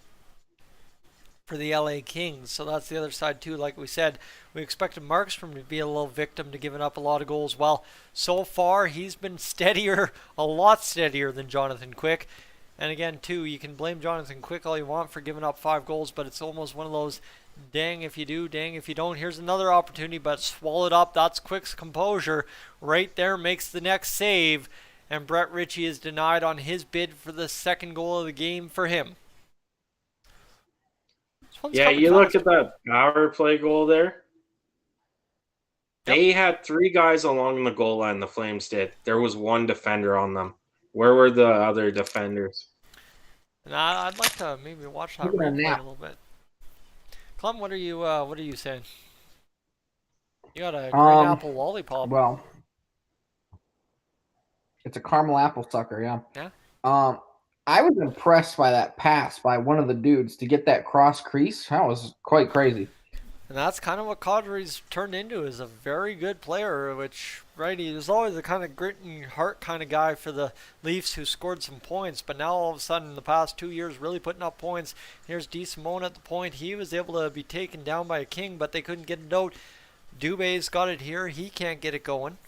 for the LA Kings. So that's the other side too. Like we said, we expected Markstrom to be a little victim to giving up a lot of goals. Well, so far he's been steadier, a lot steadier than Jonathan Quick. And again, too, you can blame Jonathan Quick all you want for giving up 5 goals, but it's almost one of those dang if you do, dang if you don't. Here's another opportunity, but swallowed up. That's Quick's composure right there, makes the next save, and Brett Ritchie is denied on his bid for the second goal of the game for him. Yeah, you look at that power play goal there. Yep. They had 3 guys along the goal line, the Flames did. There was 1 defender on them. Where were the other defenders? And I'd like to maybe watch that replay a little bit. Clem, what are you saying? You got a green apple lollipop. Well, it's a caramel apple sucker, yeah. Yeah. I was impressed by that pass by one of the dudes to get that cross crease. That was quite crazy. And that's kind of what Kadri's turned into, is a very good player, which, right, he was always the kind of grit and heart kind of guy for the Leafs who scored some points, but now all of a sudden in the past 2 years really putting up points. Here's DeSimone at the point. He was able to be taken down by a King, but they couldn't get it out. Dubé's got it here. He can't get it going.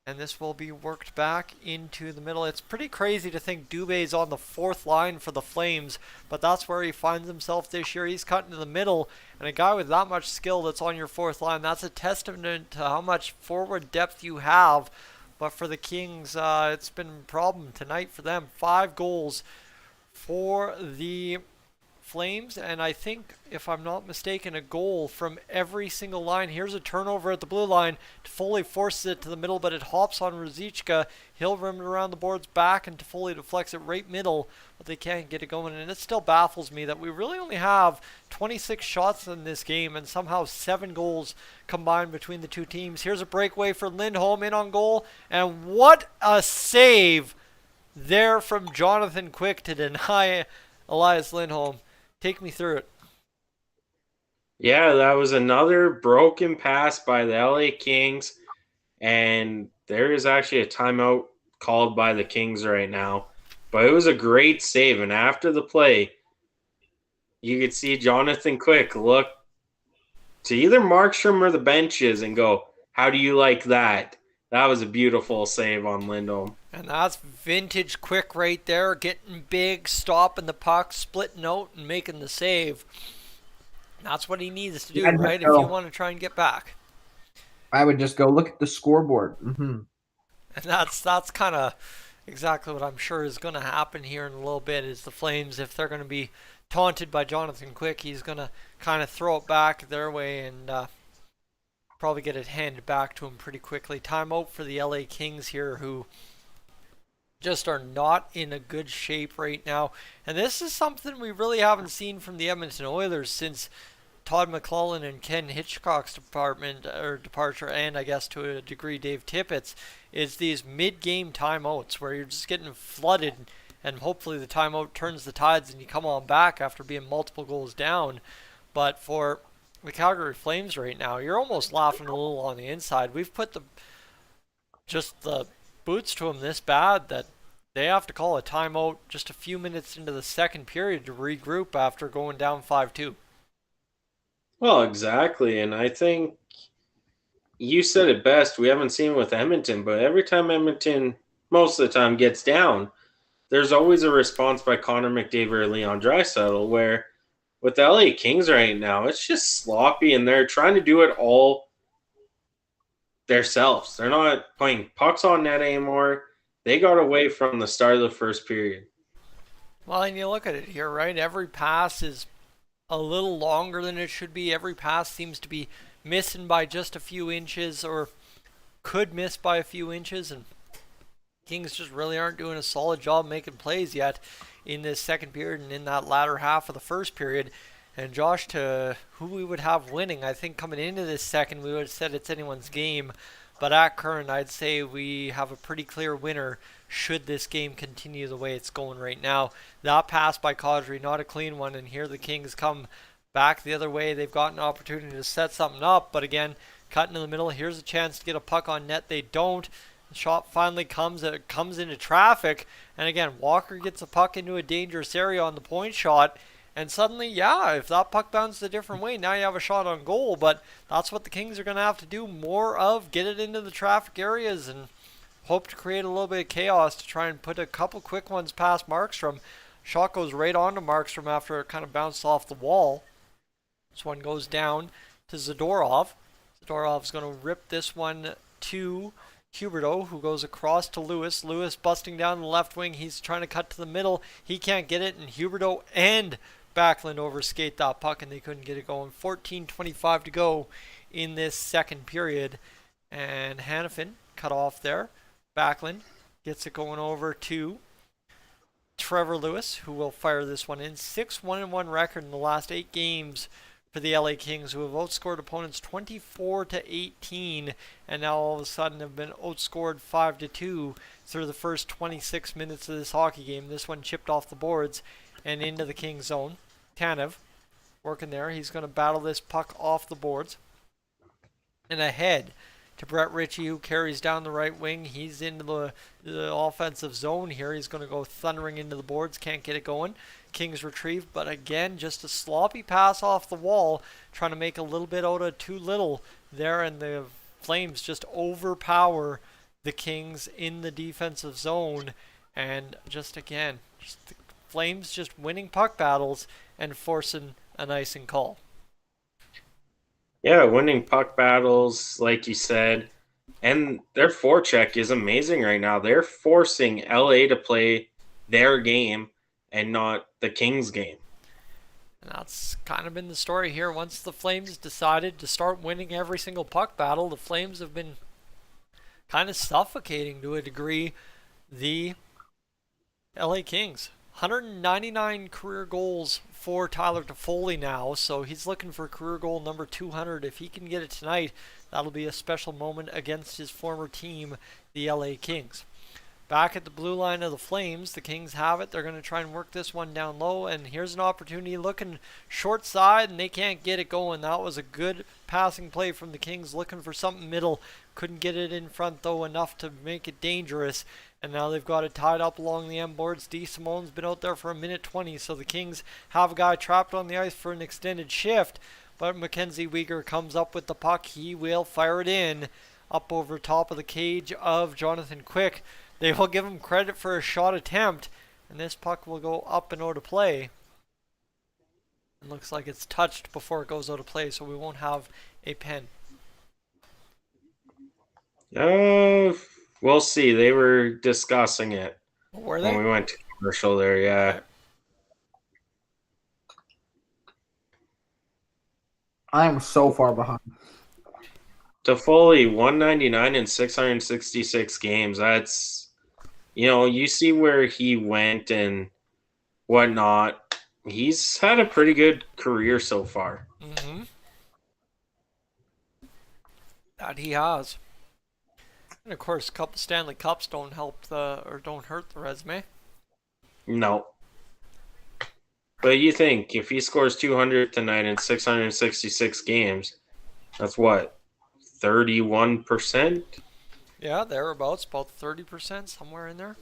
And this will be worked back into the middle. It's pretty crazy to think Dubé's on the 4th line for the Flames, but that's where he finds himself this year. He's cut into the middle, and a guy with that much skill that's on your 4th line, that's a testament to how much forward depth you have. But for the Kings, it's been a problem tonight for them. 5 goals for the Flames, and I think, if I'm not mistaken, a goal from every single line. Here's a turnover at the blue line. Toffoli forces it to the middle, but it hops on Ruzicka. He'll rim it around the boards back, and Toffoli deflects it right middle, but they can't get it going. And it still baffles me that we really only have 26 shots in this game, and somehow 7 goals combined between the two teams. Here's a breakaway for Lindholm in on goal, and what a save there from Jonathan Quick to deny Elias Lindholm. Take me through it. Yeah, that was another broken pass by the LA Kings, and there is actually a timeout called by the Kings right now. But it was a great save, and after the play, you could see Jonathan Quick look to either Markstrom or the benches and go, "How do you like that?" That was a beautiful save on Lindholm. And that's vintage Quick right there, getting big, stopping the puck, splitting out, and making the save. That's what he needs to do, right, if you want to try and get back. I would just go look at the scoreboard. Mm-hmm. And that's kind of exactly what I'm sure is going to happen here in a little bit, is the Flames, if they're going to be taunted by Jonathan Quick, he's going to kind of throw it back their way and probably get it handed back to him pretty quickly. Timeout for the LA Kings here, who just are not in a good shape right now. And this is something we really haven't seen from the Edmonton Oilers since Todd McClellan and Ken Hitchcock's departure, and I guess to a degree Dave Tippett's, is these mid-game timeouts where you're just getting flooded, and hopefully the timeout turns the tides and you come on back after being multiple goals down. But for the Calgary Flames right now, you're almost laughing a little on the inside. We've put the just the boots to them this bad that they have to call a timeout just a few minutes into the second period to regroup after going down 5-2. Well, exactly. And I think you said it best. We haven't seen it with Edmonton, but every time Edmonton, most of the time, gets down, there's always a response by Connor McDavid or Leon Draisaitl, where with the LA Kings right now, it's just sloppy and they're trying to do it all themselves. They're not playing pucks on net anymore. They got away from the start of the first period. Well, and you look at it here, right? Every pass is a little longer than it should be. Every pass seems to be missing by just a few inches or could miss by a few inches, and Kings just really aren't doing a solid job making plays yet in this second period and in that latter half of the first period. And Josh, to who we would have winning, I think coming into this second, we would have said it's anyone's game. But at current, I'd say we have a pretty clear winner should this game continue the way it's going right now. That pass by Kadri, not a clean one, and here the Kings come back the other way. They've got an opportunity to set something up, but again, cut into the middle. Here's a chance to get a puck on net. They don't. The shot finally comes. It comes into traffic, and again, Walker gets a puck into a dangerous area on the point shot. And suddenly, yeah, if that puck bounces a different way, now you have a shot on goal. But that's what the Kings are going to have to do more of. Get it into the traffic areas and hope to create a little bit of chaos to try and put a couple quick ones past Markstrom. Shot goes right onto Markstrom after it kind of bounced off the wall. This one goes down to Zadorov. Zadorov's going to rip this one to Huberdeau, who goes across to Lewis. Lewis busting down the left wing. He's trying to cut to the middle. He can't get it, and Huberdeau and Backlund overskate that puck, and they couldn't get it going. 14:25 to go in this second period, and Hanifin cut off there. Backlund gets it going over to Trevor Lewis, who will fire this one in. 6-1-1 record in the last 8 games for the LA Kings, who have outscored opponents 24-18, and now all of a sudden have been outscored 5-2 through the first 26 minutes of this hockey game. This one chipped off the boards and into the Kings zone. Tanev working there. He's going to battle this puck off the boards and ahead to Brett Ritchie, who carries down the right wing. He's into the offensive zone here. He's going to go thundering into the boards. Can't get it going. Kings retrieve, but again, just a sloppy pass off the wall, trying to make a little bit out of too little there, and the Flames just overpower the Kings in the defensive zone, and just again, just the Flames just winning puck battles and forcing an icing call. Yeah, winning puck battles, like you said, and their forecheck is amazing right now. They're forcing LA to play their game and not the Kings game. And that's kind of been the story here. Once the Flames decided to start winning every single puck battle, the Flames have been kind of suffocating to a degree the LA Kings. 199 career goals for Tyler Toffoli now, so he's looking for career goal number 200. If he can get it tonight, that'll be a special moment against his former team, the LA Kings. Back at the blue line of the Flames, the Kings have it. They're going to try and work this one down low, and here's an opportunity looking short side, and they can't get it going. That was a good passing play from the Kings, looking for something middle. Couldn't get it in front, though, enough to make it dangerous. And now they've got it tied up along the end boards. D. Simone's been out there for a minute 20, so the Kings have a guy trapped on the ice for an extended shift. But Mackenzie Weegar comes up with the puck. He will fire it in up over top of the cage of Jonathan Quick. They will give him credit for a shot attempt, and this puck will go up and out of play. It looks like it's touched before it goes out of play, so we won't have a pen. We'll see. They were discussing it Were they? when we went to commercial there, yeah. I am so far behind. Toffoli, 199 in 666 games. That's, you see where he went and whatnot. He's had a pretty good career so far. Mm-hmm. That he has. And of course, a couple Stanley Cups don't hurt the resume. No. But you think if he scores 200 tonight in 666 games, that's what, 31%? Yeah, thereabouts, about 30%, somewhere in there.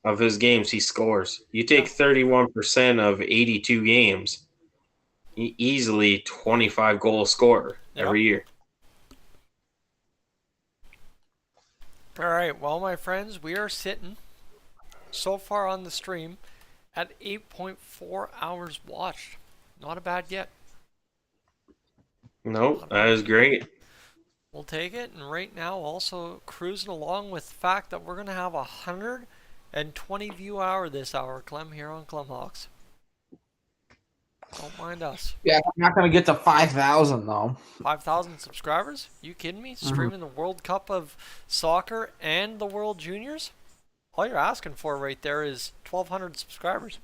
of his games he scores. You take Yeah. 31% of 82 games, easily 25 goal scorer Yep. every year. All right, well, my friends, we are sitting so far on the stream at 8.4 hours watched. Not a bad get. Nope, Not a that bad is get. great. We'll take it, and right now also cruising along with the fact that we're going to have 120 view hour this hour, Clem, here on Clemhawks. Don't mind us. Yeah, I'm not gonna get to 5,000 though. 5,000 subscribers? You kidding me? Streaming the World Cup of Soccer and the World Juniors? All you're asking for right there is 1,200 subscribers.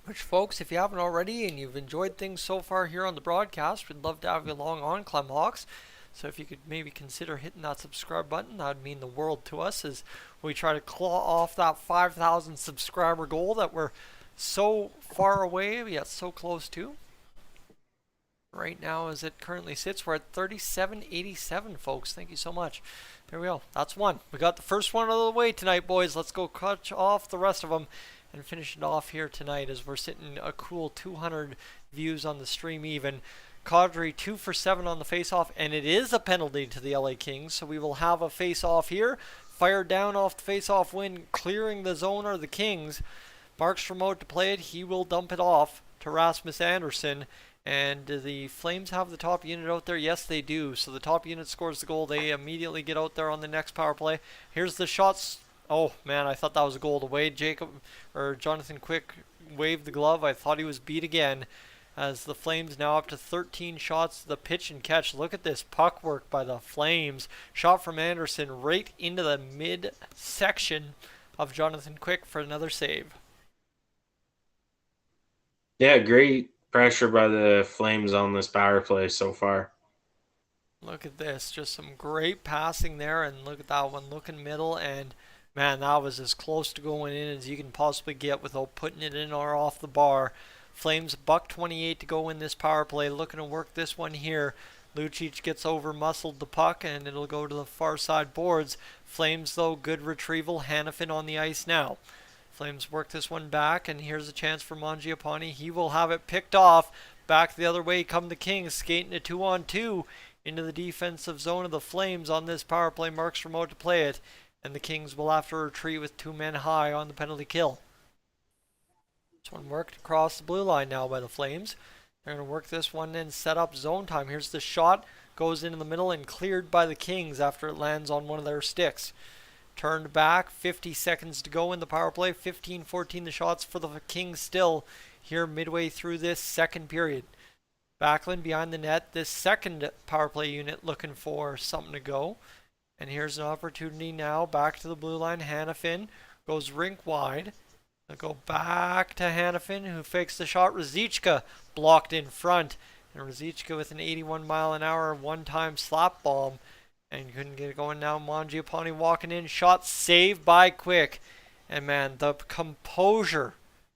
Which, folks, if you haven't already and you've enjoyed things so far here on the broadcast, we'd love to have you along on Clemhawks. So if you could maybe consider hitting that subscribe button, that would mean the world to us as we try to claw off that 5,000 subscriber goal that we're so far away yet so close to. Right now, as it currently sits, we're at 3787, folks. Thank you so much. There we go. That's one. We got the first one out of the way tonight, boys. Let's go cut off the rest of them and finish it off here tonight as we're sitting a cool 200 views on the stream even. Calgary 2 for 7 on the face-off, and it is a penalty to the LA Kings, so we will have a face-off here. Fired down off the face-off win, clearing the zone are the Kings. Markstrom out to play it. He will dump it off to Rasmus Andersson. And do the Flames have the top unit out there? Yes, they do. So the top unit scores the goal. They immediately get out there on the next power play. Here's the shots. Oh, man, I thought that was a goal to Wade. Jonathan Quick waved the glove. I thought he was beat again. As the Flames now up to 13 shots to the pitch and catch. Look at this puck work by the Flames. Shot from Anderson right into the mid-section of Jonathan Quick for another save. Yeah, great pressure by the Flames on this power play so far. Look at this. Just some great passing there. And look at that one. Looking middle. And, man, that was as close to going in as you can possibly get without putting it in or off the bar. Flames $1.28 to go in this power play. Looking to work this one here. Lucic gets over muscled the puck and it'll go to the far side boards. Flames, though, good retrieval. Hanifin on the ice now. Flames work this one back, and here's a chance for Mangiapane. He will have it picked off. Back the other way come the Kings, skating a 2-on-2 into the defensive zone of the Flames on this power play. Markstrom out to play it, and the Kings will have to retreat with 2 men high on the penalty kill. This one worked across the blue line now by the Flames. They're going to work this one and set up zone time. Here's the shot, goes into the middle and cleared by the Kings after it lands on one of their sticks. Turned back, 50 seconds to go in the power play. 15-14 the shots for the Kings still here midway through this second period. Backlund behind the net. This second power play unit looking for something to go. And here's an opportunity now. Back to the blue line. Hanifin goes rink wide. They'll go back to Hanifin, who fakes the shot. Ruzicka blocked in front. And Ruzicka with an 81 mile an hour one-time slap bomb. And couldn't get it going now. Mangiapane walking in. Shot saved by Quick. And man, the composure,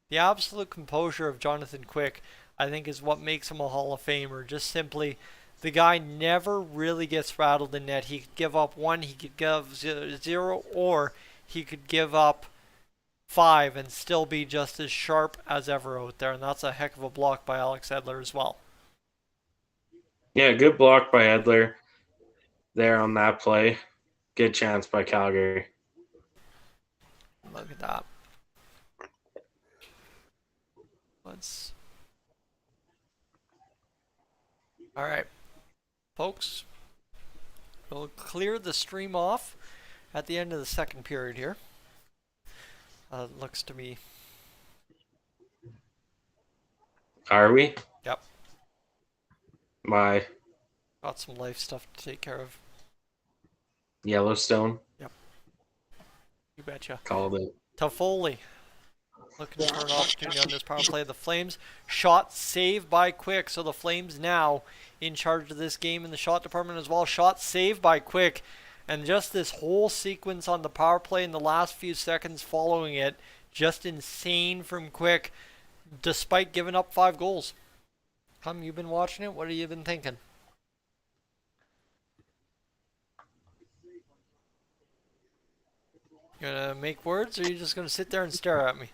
the absolute composure of Jonathan Quick, I think is what makes him a Hall of Famer. Just simply, the guy never really gets rattled in net. He could give up 1, he could give 0, or he could give up 5 and still be just as sharp as ever out there. And that's a heck of a block by Alex Edler as well. Yeah, good block by Edler there on that play. Good chance by Calgary. Look at that. All right, folks. We'll clear the stream off at the end of the second period here. Looks to me. Are we? Yep. My Got some life stuff to take care of. Yellowstone. You betcha. Called it. Toffoli looking for an opportunity on this power play. The Flames shot saved by Quick, so the Flames now in charge of this game in the shot department as well. Shot saved by Quick, and just this whole sequence on the power play in the last few seconds following it, just insane from Quick, despite giving up 5 goals. You've been watching it. What have you been thinking? You gonna make words, or are you just gonna sit there and stare at me?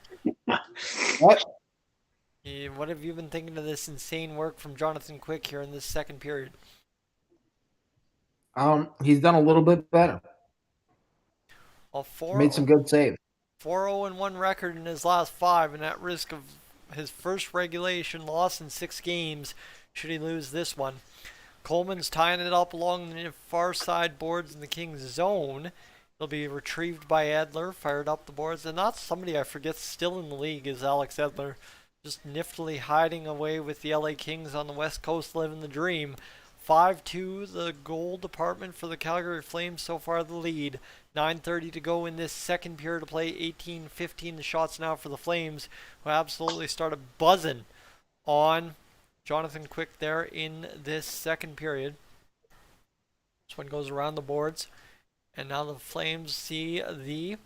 What? What have you been thinking of this insane work from Jonathan Quick here in this second period? He's done a little bit better. Well, Made some good saves. 4-0-1 record in his last 5, and at risk of his first regulation loss in 6 games should he lose this one. Coleman's tying it up along the far side boards in the Kings zone. He'll be retrieved by Edler, fired up the boards, and that's somebody I forget still in the league is Alex Edler. Just niftily hiding away with the LA Kings on the West Coast, living the dream. 5-2 the goal department for the Calgary Flames, so far the lead. 9:30 to go in this second period of play. 18-15 the shots now for the Flames, who absolutely started buzzing on Jonathan Quick there in this second period. This one goes around the boards, and now the Flames see the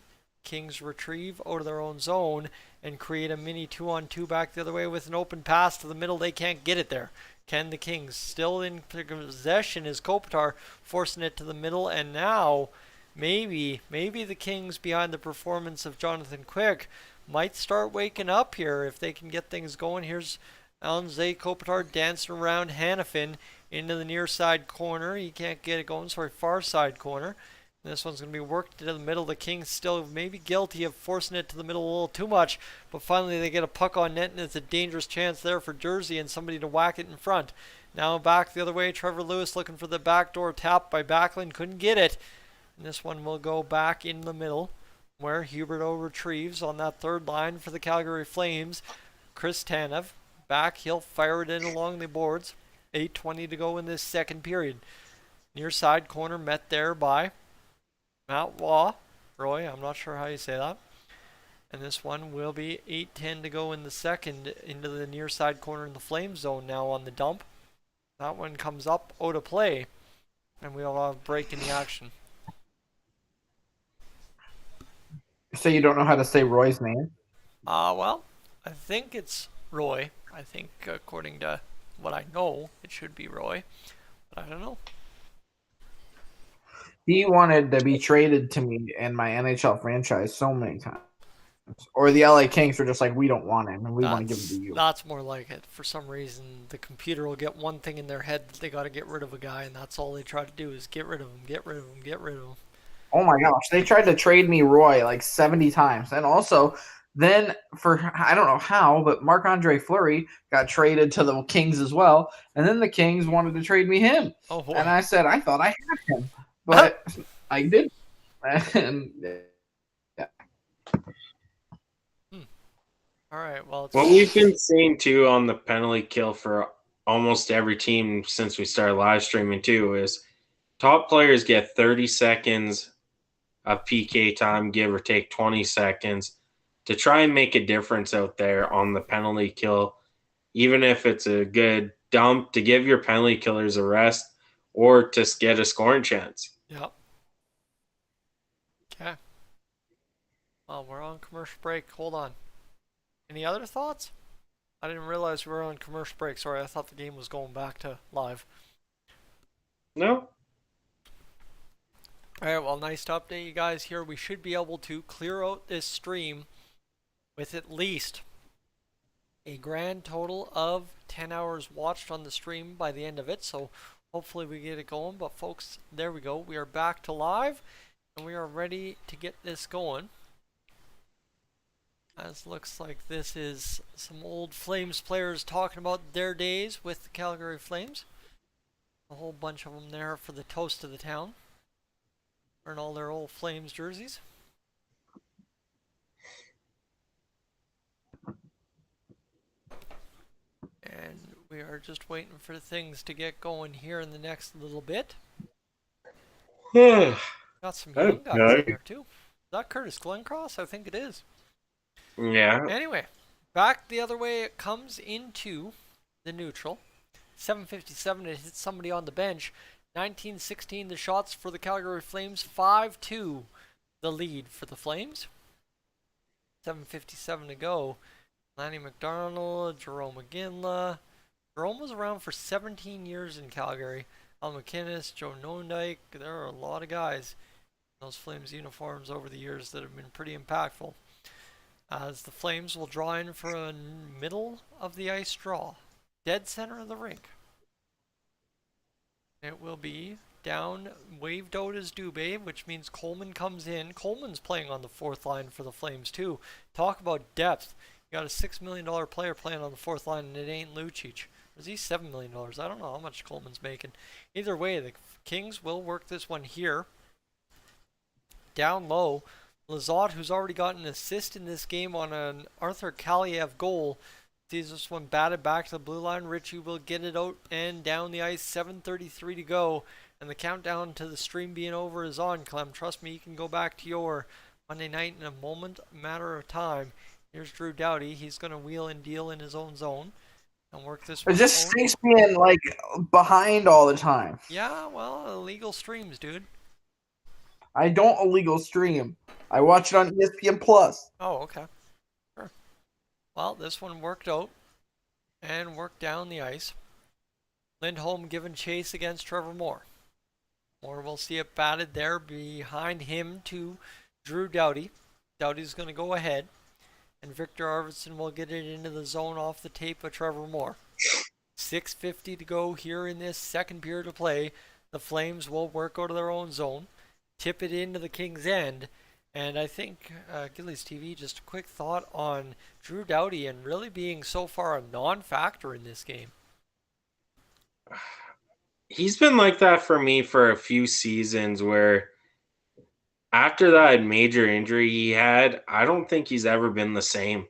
Kings retrieve out of their own zone and create a mini 2-on-2 back the other way with an open pass to the middle. They can't get it there. Can the Kings? Still in possession is Kopitar, forcing it to the middle, and now maybe the Kings, behind the performance of Jonathan Quick, might start waking up here if they can get things going. Here's Anze Kopitar dancing around Hannafin into the near side corner. He can't get it going, sorry, far side corner. And this one's going to be worked into the middle. The Kings still maybe guilty of forcing it to the middle a little too much, but finally they get a puck on net, and it's a dangerous chance there for Jersey and somebody to whack it in front. Now back the other way, Trevor Lewis looking for the backdoor tap by Backlund, couldn't get it. And this one will go back in the middle, where Huberdeau retrieves on that third line for the Calgary Flames. Chris Tanev back, he'll fire it in along the boards. 8:20 to go in this second period. Near side corner met there by Matt Roy, I'm not sure how you say that. And this one will be 8:10 to go in the second, into the near side corner in the Flame zone now on the dump. That one comes up out of play, and we'll have a break in the action. So you don't know how to say Roy's name? Well, I think it's Roy. I think according to what I know, it should be Roy. But I don't know. He wanted to be traded to me in my NHL franchise so many times. Or the LA Kings were just like, we don't want him, and we want to give him to you. That's more like it. For some reason, the computer will get one thing in their head that they got to get rid of a guy, and that's all they try to do is get rid of him, get rid of him, get rid of him. Oh my gosh, they tried to trade me Roy like 70 times. And also, then for, I don't know how, but Marc-Andre Fleury got traded to the Kings as well. And then the Kings wanted to trade me him. Oh boy. And I said, I thought I had him. But I did. And yeah. All right, well, What we've been seeing too on the penalty kill for almost every team since we started live streaming too is top players get 30 seconds of PK time, give or take 20 seconds, to try and make a difference out there on the penalty kill, even if it's a good dump, to give your penalty killers a rest or to get a scoring chance. Yep. Okay. Well, we're on commercial break. Hold on. Any other thoughts? I didn't realize we were on commercial break. Sorry, I thought the game was going back to live. No? Alright, well, nice to update you guys here. We should be able to clear out this stream with at least a grand total of 10 hours watched on the stream by the end of it. So hopefully we get it going. But folks, there we go. We are back to live, and we are ready to get this going. As looks like this is some old Flames players talking about their days with the Calgary Flames. A whole bunch of them there for the toast of the town. Wearing all their old Flames jerseys. And we are just waiting for things to get going here in the next little bit. Got some young guys in there too. Is that Curtis Glencross? I think it is. Yeah. Anyway, back the other way it comes into the neutral. 7:57, it hits somebody on the bench. 19-16 the shots for the Calgary Flames. 5-2 the lead for the Flames. 7:57 to go. Lanny McDonald, Jerome McGinley. Jerome was around for 17 years in Calgary. Al McInnes, Joe Nondyke. There are a lot of guys in those Flames uniforms over the years that have been pretty impactful. As the Flames will draw in for a middle of the ice draw. Dead center of the rink. It will be down, waved out as Dubé, which means Coleman comes in. Coleman's playing on the fourth line for the Flames too. Talk about depth. You got a $6 million player playing on the fourth line, and it ain't Lucic. Or is he $7 million? I don't know how much Coleman's making. Either way, the Kings will work this one here. Down low, Lizotte, who's already got an assist in this game on an Arthur Kaliev goal, sees this one batted back to the blue line. Ritchie will get it out and down the ice. 7:33 to go. And the countdown to the stream being over is on, Clem. Trust me, you can go back to your Monday night in a moment, matter of time. Here's Drew Doughty. He's going to wheel and deal in his own zone and work this one. It just stinks being like behind all the time. Yeah, well, illegal streams, dude. I don't illegal stream. I watch it on ESPN Plus. Oh, okay. Sure. Well, this one worked out and worked down the ice. Lindholm giving chase against Trevor Moore. Moore will see it batted there behind him to Drew Doughty. Doughty's going to go ahead. And Victor Arvidsson will get it into the zone off the tape of Trevor Moore. 6:50 to go here in this second period of play. The Flames will work out of their own zone. Tip it into the Kings' end. And I think, Gillies TV, just a quick thought on Drew Doughty and really being so far a non-factor in this game. He's been like that for me for a few seasons where after that major injury he had, I don't think he's ever been the same.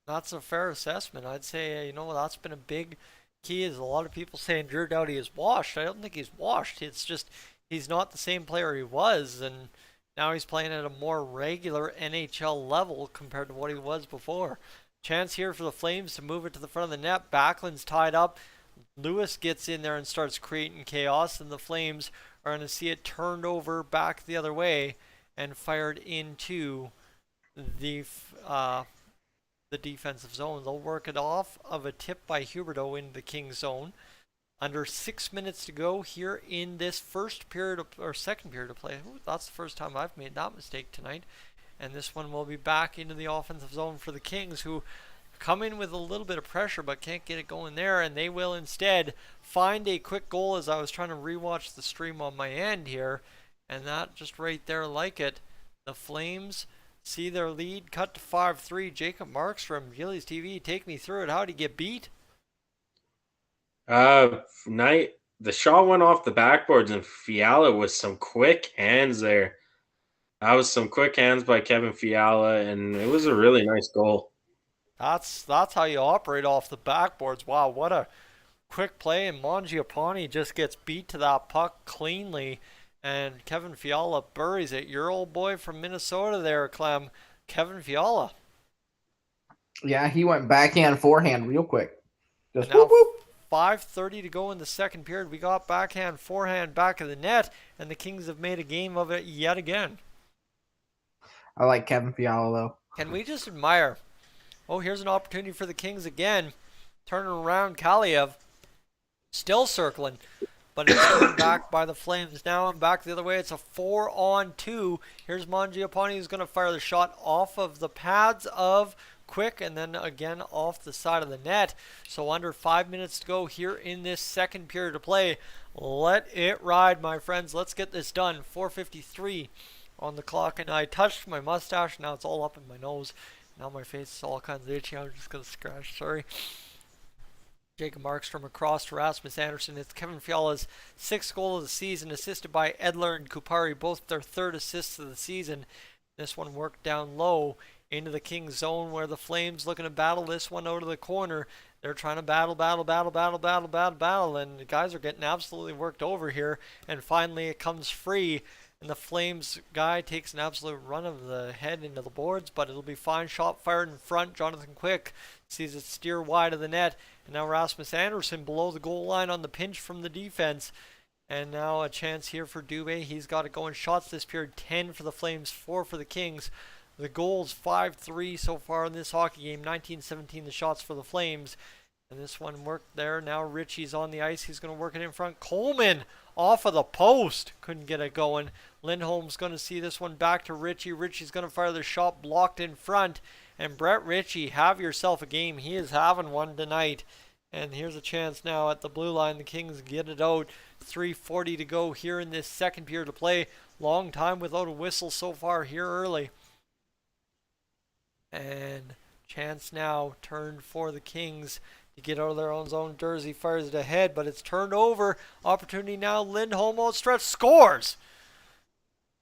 That's a fair assessment. I'd say, that's been a big key. Is a lot of people saying Drew Doughty is washed. I don't think he's washed. It's just he's not the same player he was, and now he's playing at a more regular NHL level compared to what he was before. Chance here for the Flames to move it to the front of the net. Backlund's tied up. Lewis gets in there and starts creating chaos, and the Flames are going to see it turned over back the other way and fired into the defensive zone. They'll work it off of a tip by Huberdeau into the Kings zone. Under 6 minutes to go here in this second period of play. Ooh, that's the first time I've made that mistake tonight. And this one will be back into the offensive zone for the Kings, who come in with a little bit of pressure but can't get it going there, and they will instead find a quick goal as I was trying to rewatch the stream on my end here, and that just right there like it. The Flames see their lead cut to 5-3. Jacob Markstrom, Gillies TV, take me through it. How did he get beat? The shot went off the backboards and Fiala with some quick hands there. That was some quick hands by Kevin Fiala, and it was a really nice goal. That's how you operate off the backboards. Wow, what a quick play, and Mangiapane just gets beat to that puck cleanly, and Kevin Fiala buries it. Your old boy from Minnesota there, Clem, Kevin Fiala. Yeah, he went backhand, forehand real quick. Just And now whoop, whoop. 5:30 to go in the second period. We got backhand, forehand, back of the net, and the Kings have made a game of it yet again. I like Kevin Fiala, though. Can we just admire? Oh, here's an opportunity for the Kings again. Turning around, Kaliev still circling, but it's turned back by the Flames. Now I'm back the other way. It's a 4-on-2. Here's Mangiapane, who's going to fire the shot off of the pads of Quick, and then again off the side of the net. So under 5 minutes to go here in this second period of play. Let it ride, my friends. Let's get this done. 4:53 on the clock, and I touched my mustache. Now it's all up in my nose. Now my face is all kinds of itchy. I'm just going to scratch. Sorry. Jacob Markstrom across to Rasmus Andersson. It's Kevin Fiala's 6th goal of the season, assisted by Edler and Kupari, both their 3rd assists of the season. This one worked down low into the Kings zone, where the Flames looking to battle this one out of the corner. They're trying to battle, and the guys are getting absolutely worked over here. And finally it comes free, and the Flames guy takes an absolute run of the head into the boards, but it'll be fine. Shot fired in front. Jonathan Quick sees it steer wide of the net, and now Rasmus Andersson below the goal line on the pinch from the defense. And now a chance here for Dubé. He's got it going. Shots this period, 10 for the Flames, 4 for the Kings. The goals 5-3 so far in this hockey game. 19-17 the shots for the Flames. And this one worked there. Now Ritchie's on the ice. He's going to work it in front. Coleman off of the post. Couldn't get it going. Lindholm's going to see this one back to Ritchie. Ritchie's going to fire the shot blocked in front. And Brett Ritchie, have yourself a game. He is having one tonight. And here's a chance now at the blue line. The Kings get it out. 3:40 to go here in this second period of play. Long time without a whistle so far here early. And chance now turned for the Kings to get out of their own zone. Jersey fires it ahead, but it's turned over. Opportunity now. Lindholm outstretched, scores.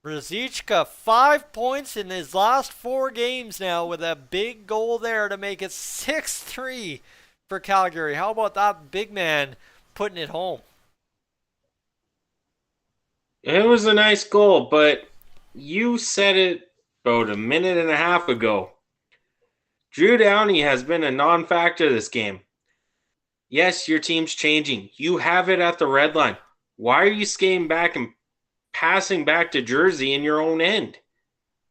Ruzicka, 5 points in his last 4 games now with a big goal there to make it 6-3 for Calgary. How about that big man putting it home? It was a nice goal, but you said it about a minute and a half ago. Drew Downey has been a non-factor this game. Yes, your team's changing. You have it at the red line. Why are you skating back and passing back to Jersey in your own end?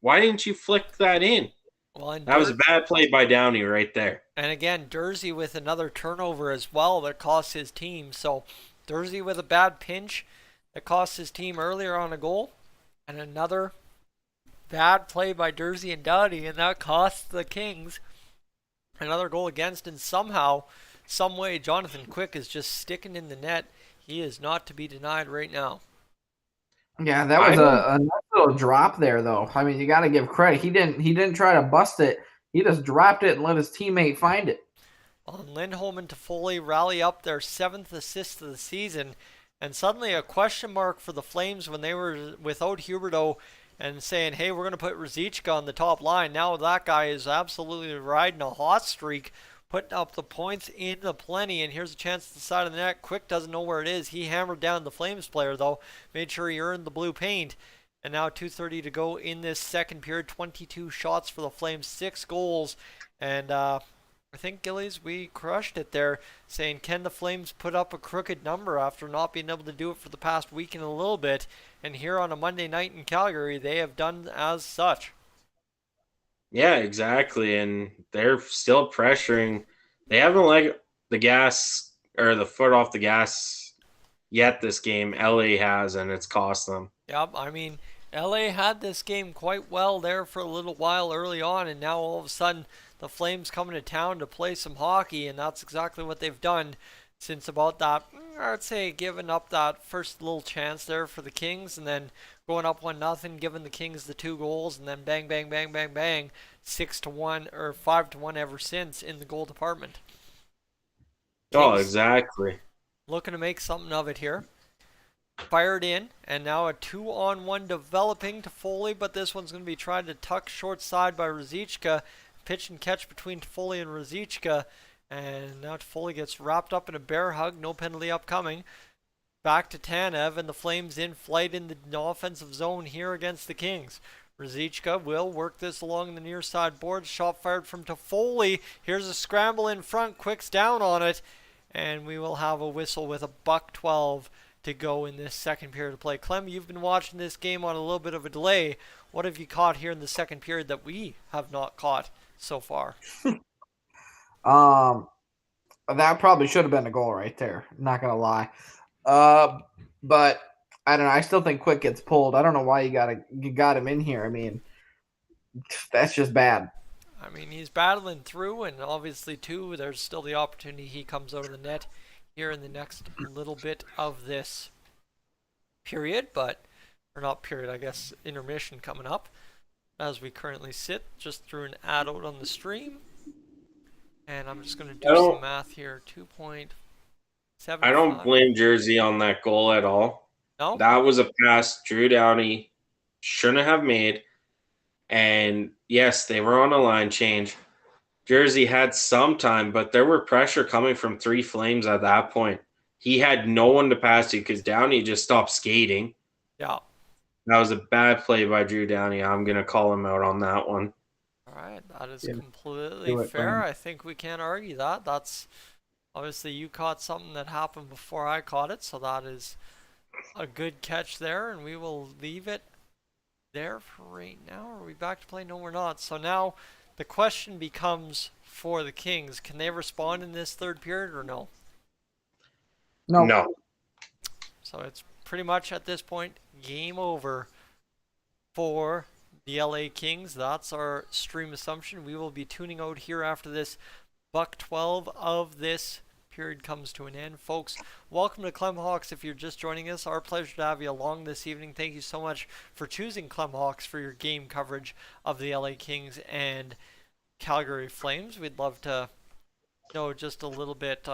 Why didn't you flick that in? Well, and that was a bad play by Downey right there. And again, Jersey with another turnover as well that cost his team. So Jersey with a bad pinch that cost his team earlier on a goal. And another bad play by Jersey and Downey, and that cost the Kings another goal against. And somehow, some way, Jonathan Quick is just sticking in the net. He is not to be denied right now. Yeah, that was a nice little drop there, though. I mean, you got to give credit. He didn't try to bust it. He just dropped it and let his teammate find it. Well, Lindholm and Toffoli rally up their 7th assist of the season, and suddenly a question mark for the Flames when they were without Huberdeau and saying, hey, we're going to put Ruzicka on the top line. Now that guy is absolutely riding a hot streak, putting up the points in the plenty, and here's a chance to the side of the net. Quick doesn't know where it is. He hammered down the Flames player, though, made sure he earned the blue paint. And now 2:30 to go in this second period. 22 shots for the Flames, 6 goals. And I think, Gillies, we crushed it there, saying, can the Flames put up a crooked number after not being able to do it for the past week and a little bit? And here on a Monday night in Calgary, they have done as such. Yeah, exactly. And they're still pressuring. They haven't let the gas or the foot off the gas yet this game. LA has, and it's cost them. Yep, I mean, LA had this game quite well there for a little while early on, and now all of a sudden the Flames coming to town to play some hockey, and that's exactly what they've done since about that, I'd say, giving up that first little chance there for the Kings, and then going up 1-0, giving the Kings the 2 goals, and then bang, bang, bang, bang, bang, 6-1 or 5-1 ever since in the goal department. Oh, Kings exactly. looking to make something of it here. Fired in, and now a 2-on-1 developing to Foley, but this one's going to be tried to tuck short side by Ruzicka. Pitch and catch between Toffoli and Ruzicka, and now Toffoli gets wrapped up in a bear hug. No penalty upcoming. Back to Tanev, and the Flames in flight in the offensive zone here against the Kings. Ruzicka will work this along the near side boards. Shot fired from Toffoli. Here's a scramble in front. Quick's down on it, and we will have a whistle with a $1:12 to go in this second period of play. Clem, you've been watching this game on a little bit of a delay. What have you caught here in the second period that we have not caught so far? That probably should have been a goal right there. Not gonna lie. But I don't know. I still think Quick gets pulled. I don't know why you got him in here. I mean, that's just bad. I mean, he's battling through, and obviously too, there's still the opportunity he comes out of the net here in the next little bit of this period, or not period, I guess, intermission coming up as we currently sit. Just threw an ad out on the stream, and I'm just going to do some math here. 2.7. I don't blame Jersey on that goal at all. No? That was a pass Drew Downey shouldn't have made. And yes, they were on a line change. Jersey had some time, but there were pressure coming from 3 Flames at that point. He had no one to pass to because Downey just stopped skating. Yeah. That was a bad play by Drew Downey. I'm going to call him out on that one. All right, that is completely fair. I think we can't argue that. That's obviously you caught something that happened before I caught it, so that is a good catch there, and we will leave it there for right now. Are we back to play? No, we're not. So now The question becomes for the Kings, can they respond in this third period or no? No. No. So it's pretty much at this point game over for the LA Kings. That's our stream assumption. We will be tuning out here after this. Buck 12 of this period comes to an end. Folks, welcome to Clemhawks. If you're just joining us, our pleasure to have you along this evening. Thank you so much for choosing Clemhawks for your game coverage of the LA Kings and Calgary Flames. We'd love to know just a little bit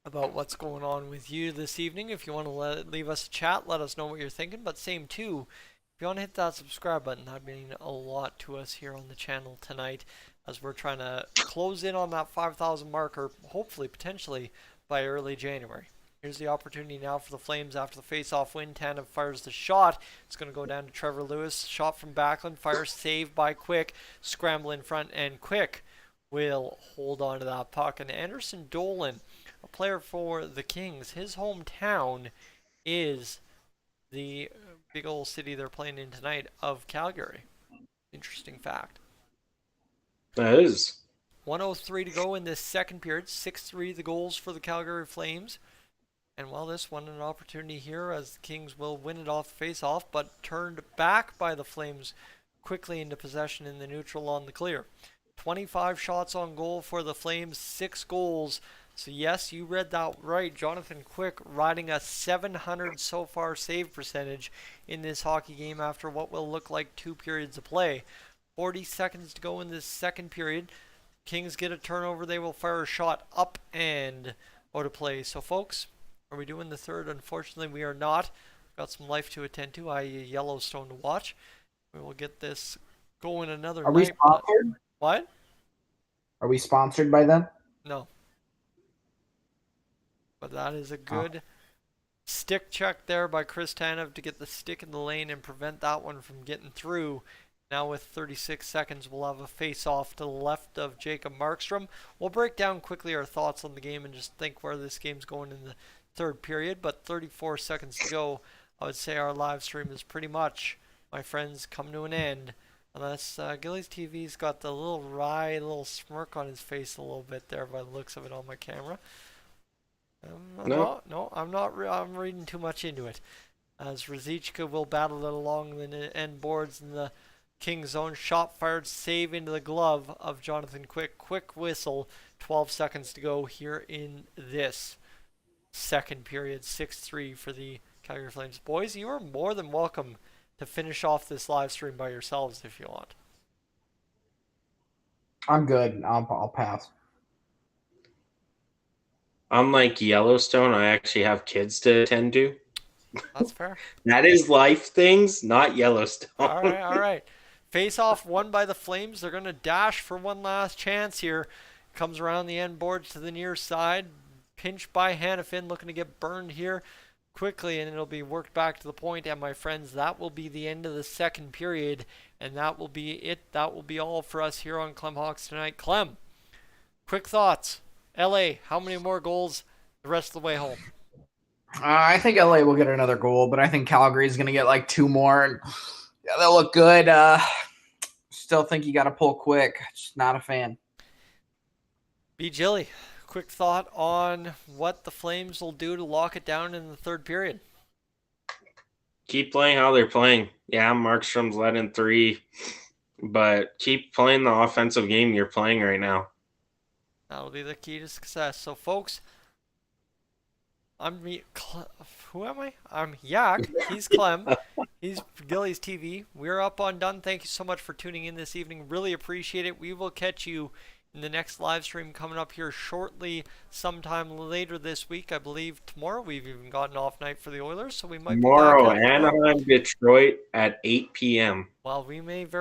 about what's going on with you this evening. If you want to leave us a chat, let us know what you're thinking. But same too, if you want to hit that subscribe button, that'd mean a lot to us here on the channel tonight, as we're trying to close in on that 5,000 marker, hopefully, potentially, by early January. Here's the opportunity now for the Flames after the face-off win. Tanev fires the shot. It's going to go down to Trevor Lewis. Shot from Backlund. Fire saved by Quick. Scramble in front, and Quick will hold on to that puck. And Anderson Dolan, a player for the Kings, his hometown is the big old city they're playing in tonight of Calgary. Interesting fact. That is. 1:03 to go in this second period. 6-3 the goals for the Calgary Flames. And while this one an opportunity here, as the Kings will win it off the face-off, but turned back by the Flames quickly into possession in the neutral on the clear. 25 shots on goal for the Flames, 6 goals. So yes, you read that right. Jonathan Quick riding a 700 so far save percentage in this hockey game after what will look like 2 periods of play. 40 seconds to go in this second period. Kings get a turnover. They will fire a shot up and out of play. So folks, are we doing the third? Unfortunately, we are not. Got some life to attend to, i.e. Yellowstone to watch. We will get this going another Are we night. sponsored? What? Are we sponsored by them? No. But that is a good stick check there by Chris Tanev to get the stick in the lane and prevent that one from getting through. Now with 36 seconds, we'll have a face-off to the left of Jacob Markstrom. We'll break down quickly our thoughts on the game and just think where this game's going in the third period. But 34 seconds to go, I would say our live stream is pretty much, my friends, come to an end. Unless Gillies TV's got the little wry little smirk on his face a little bit there by the looks of it on my camera. No, I'm not. I'm reading too much into it. As Ruzicka will battle it along the end boards in the King's zone. Shot fired, save into the glove of Jonathan Quick. Quick whistle. 12 seconds to go here in this second period. 6-3 for the Calgary Flames. Boys, you are more than welcome to finish off this live stream by yourselves if you want. I'm good. I'll pass. Unlike Yellowstone, I actually have kids to attend to. That's fair. That is life things, not Yellowstone. All right. Face-off won by the Flames. They're going to dash for one last chance here. Comes around the end boards to the near side. Pinched by Hanifin, looking to get burned here quickly, and it'll be worked back to the point. And my friends, that will be the end of the second period, and that will be it. That will be all for us here on Clemhawks tonight. Clem, quick thoughts. LA, how many more goals the rest of the way home? I think LA will get another goal, but I think Calgary is going to get like 2 more. And yeah, they'll look good. Still think you got to pull Quick. Just not a fan. B. Jilly, quick thought on what the Flames will do to lock it down in the third period. Keep playing how they're playing. Yeah, Markstrom's led in 3, but keep playing the offensive game you're playing right now. That'll be the key to success. So, folks, who am I? I'm Yak. He's Clem. He's Gillies TV. We're up on done. Thank you so much for tuning in this evening. Really appreciate it. We will catch you in the next live stream coming up here shortly, sometime later this week. I believe tomorrow we've even got an off night for the Oilers, so we might Tomorrow, be back Anaheim, Detroit at 8 p.m. Well, we may very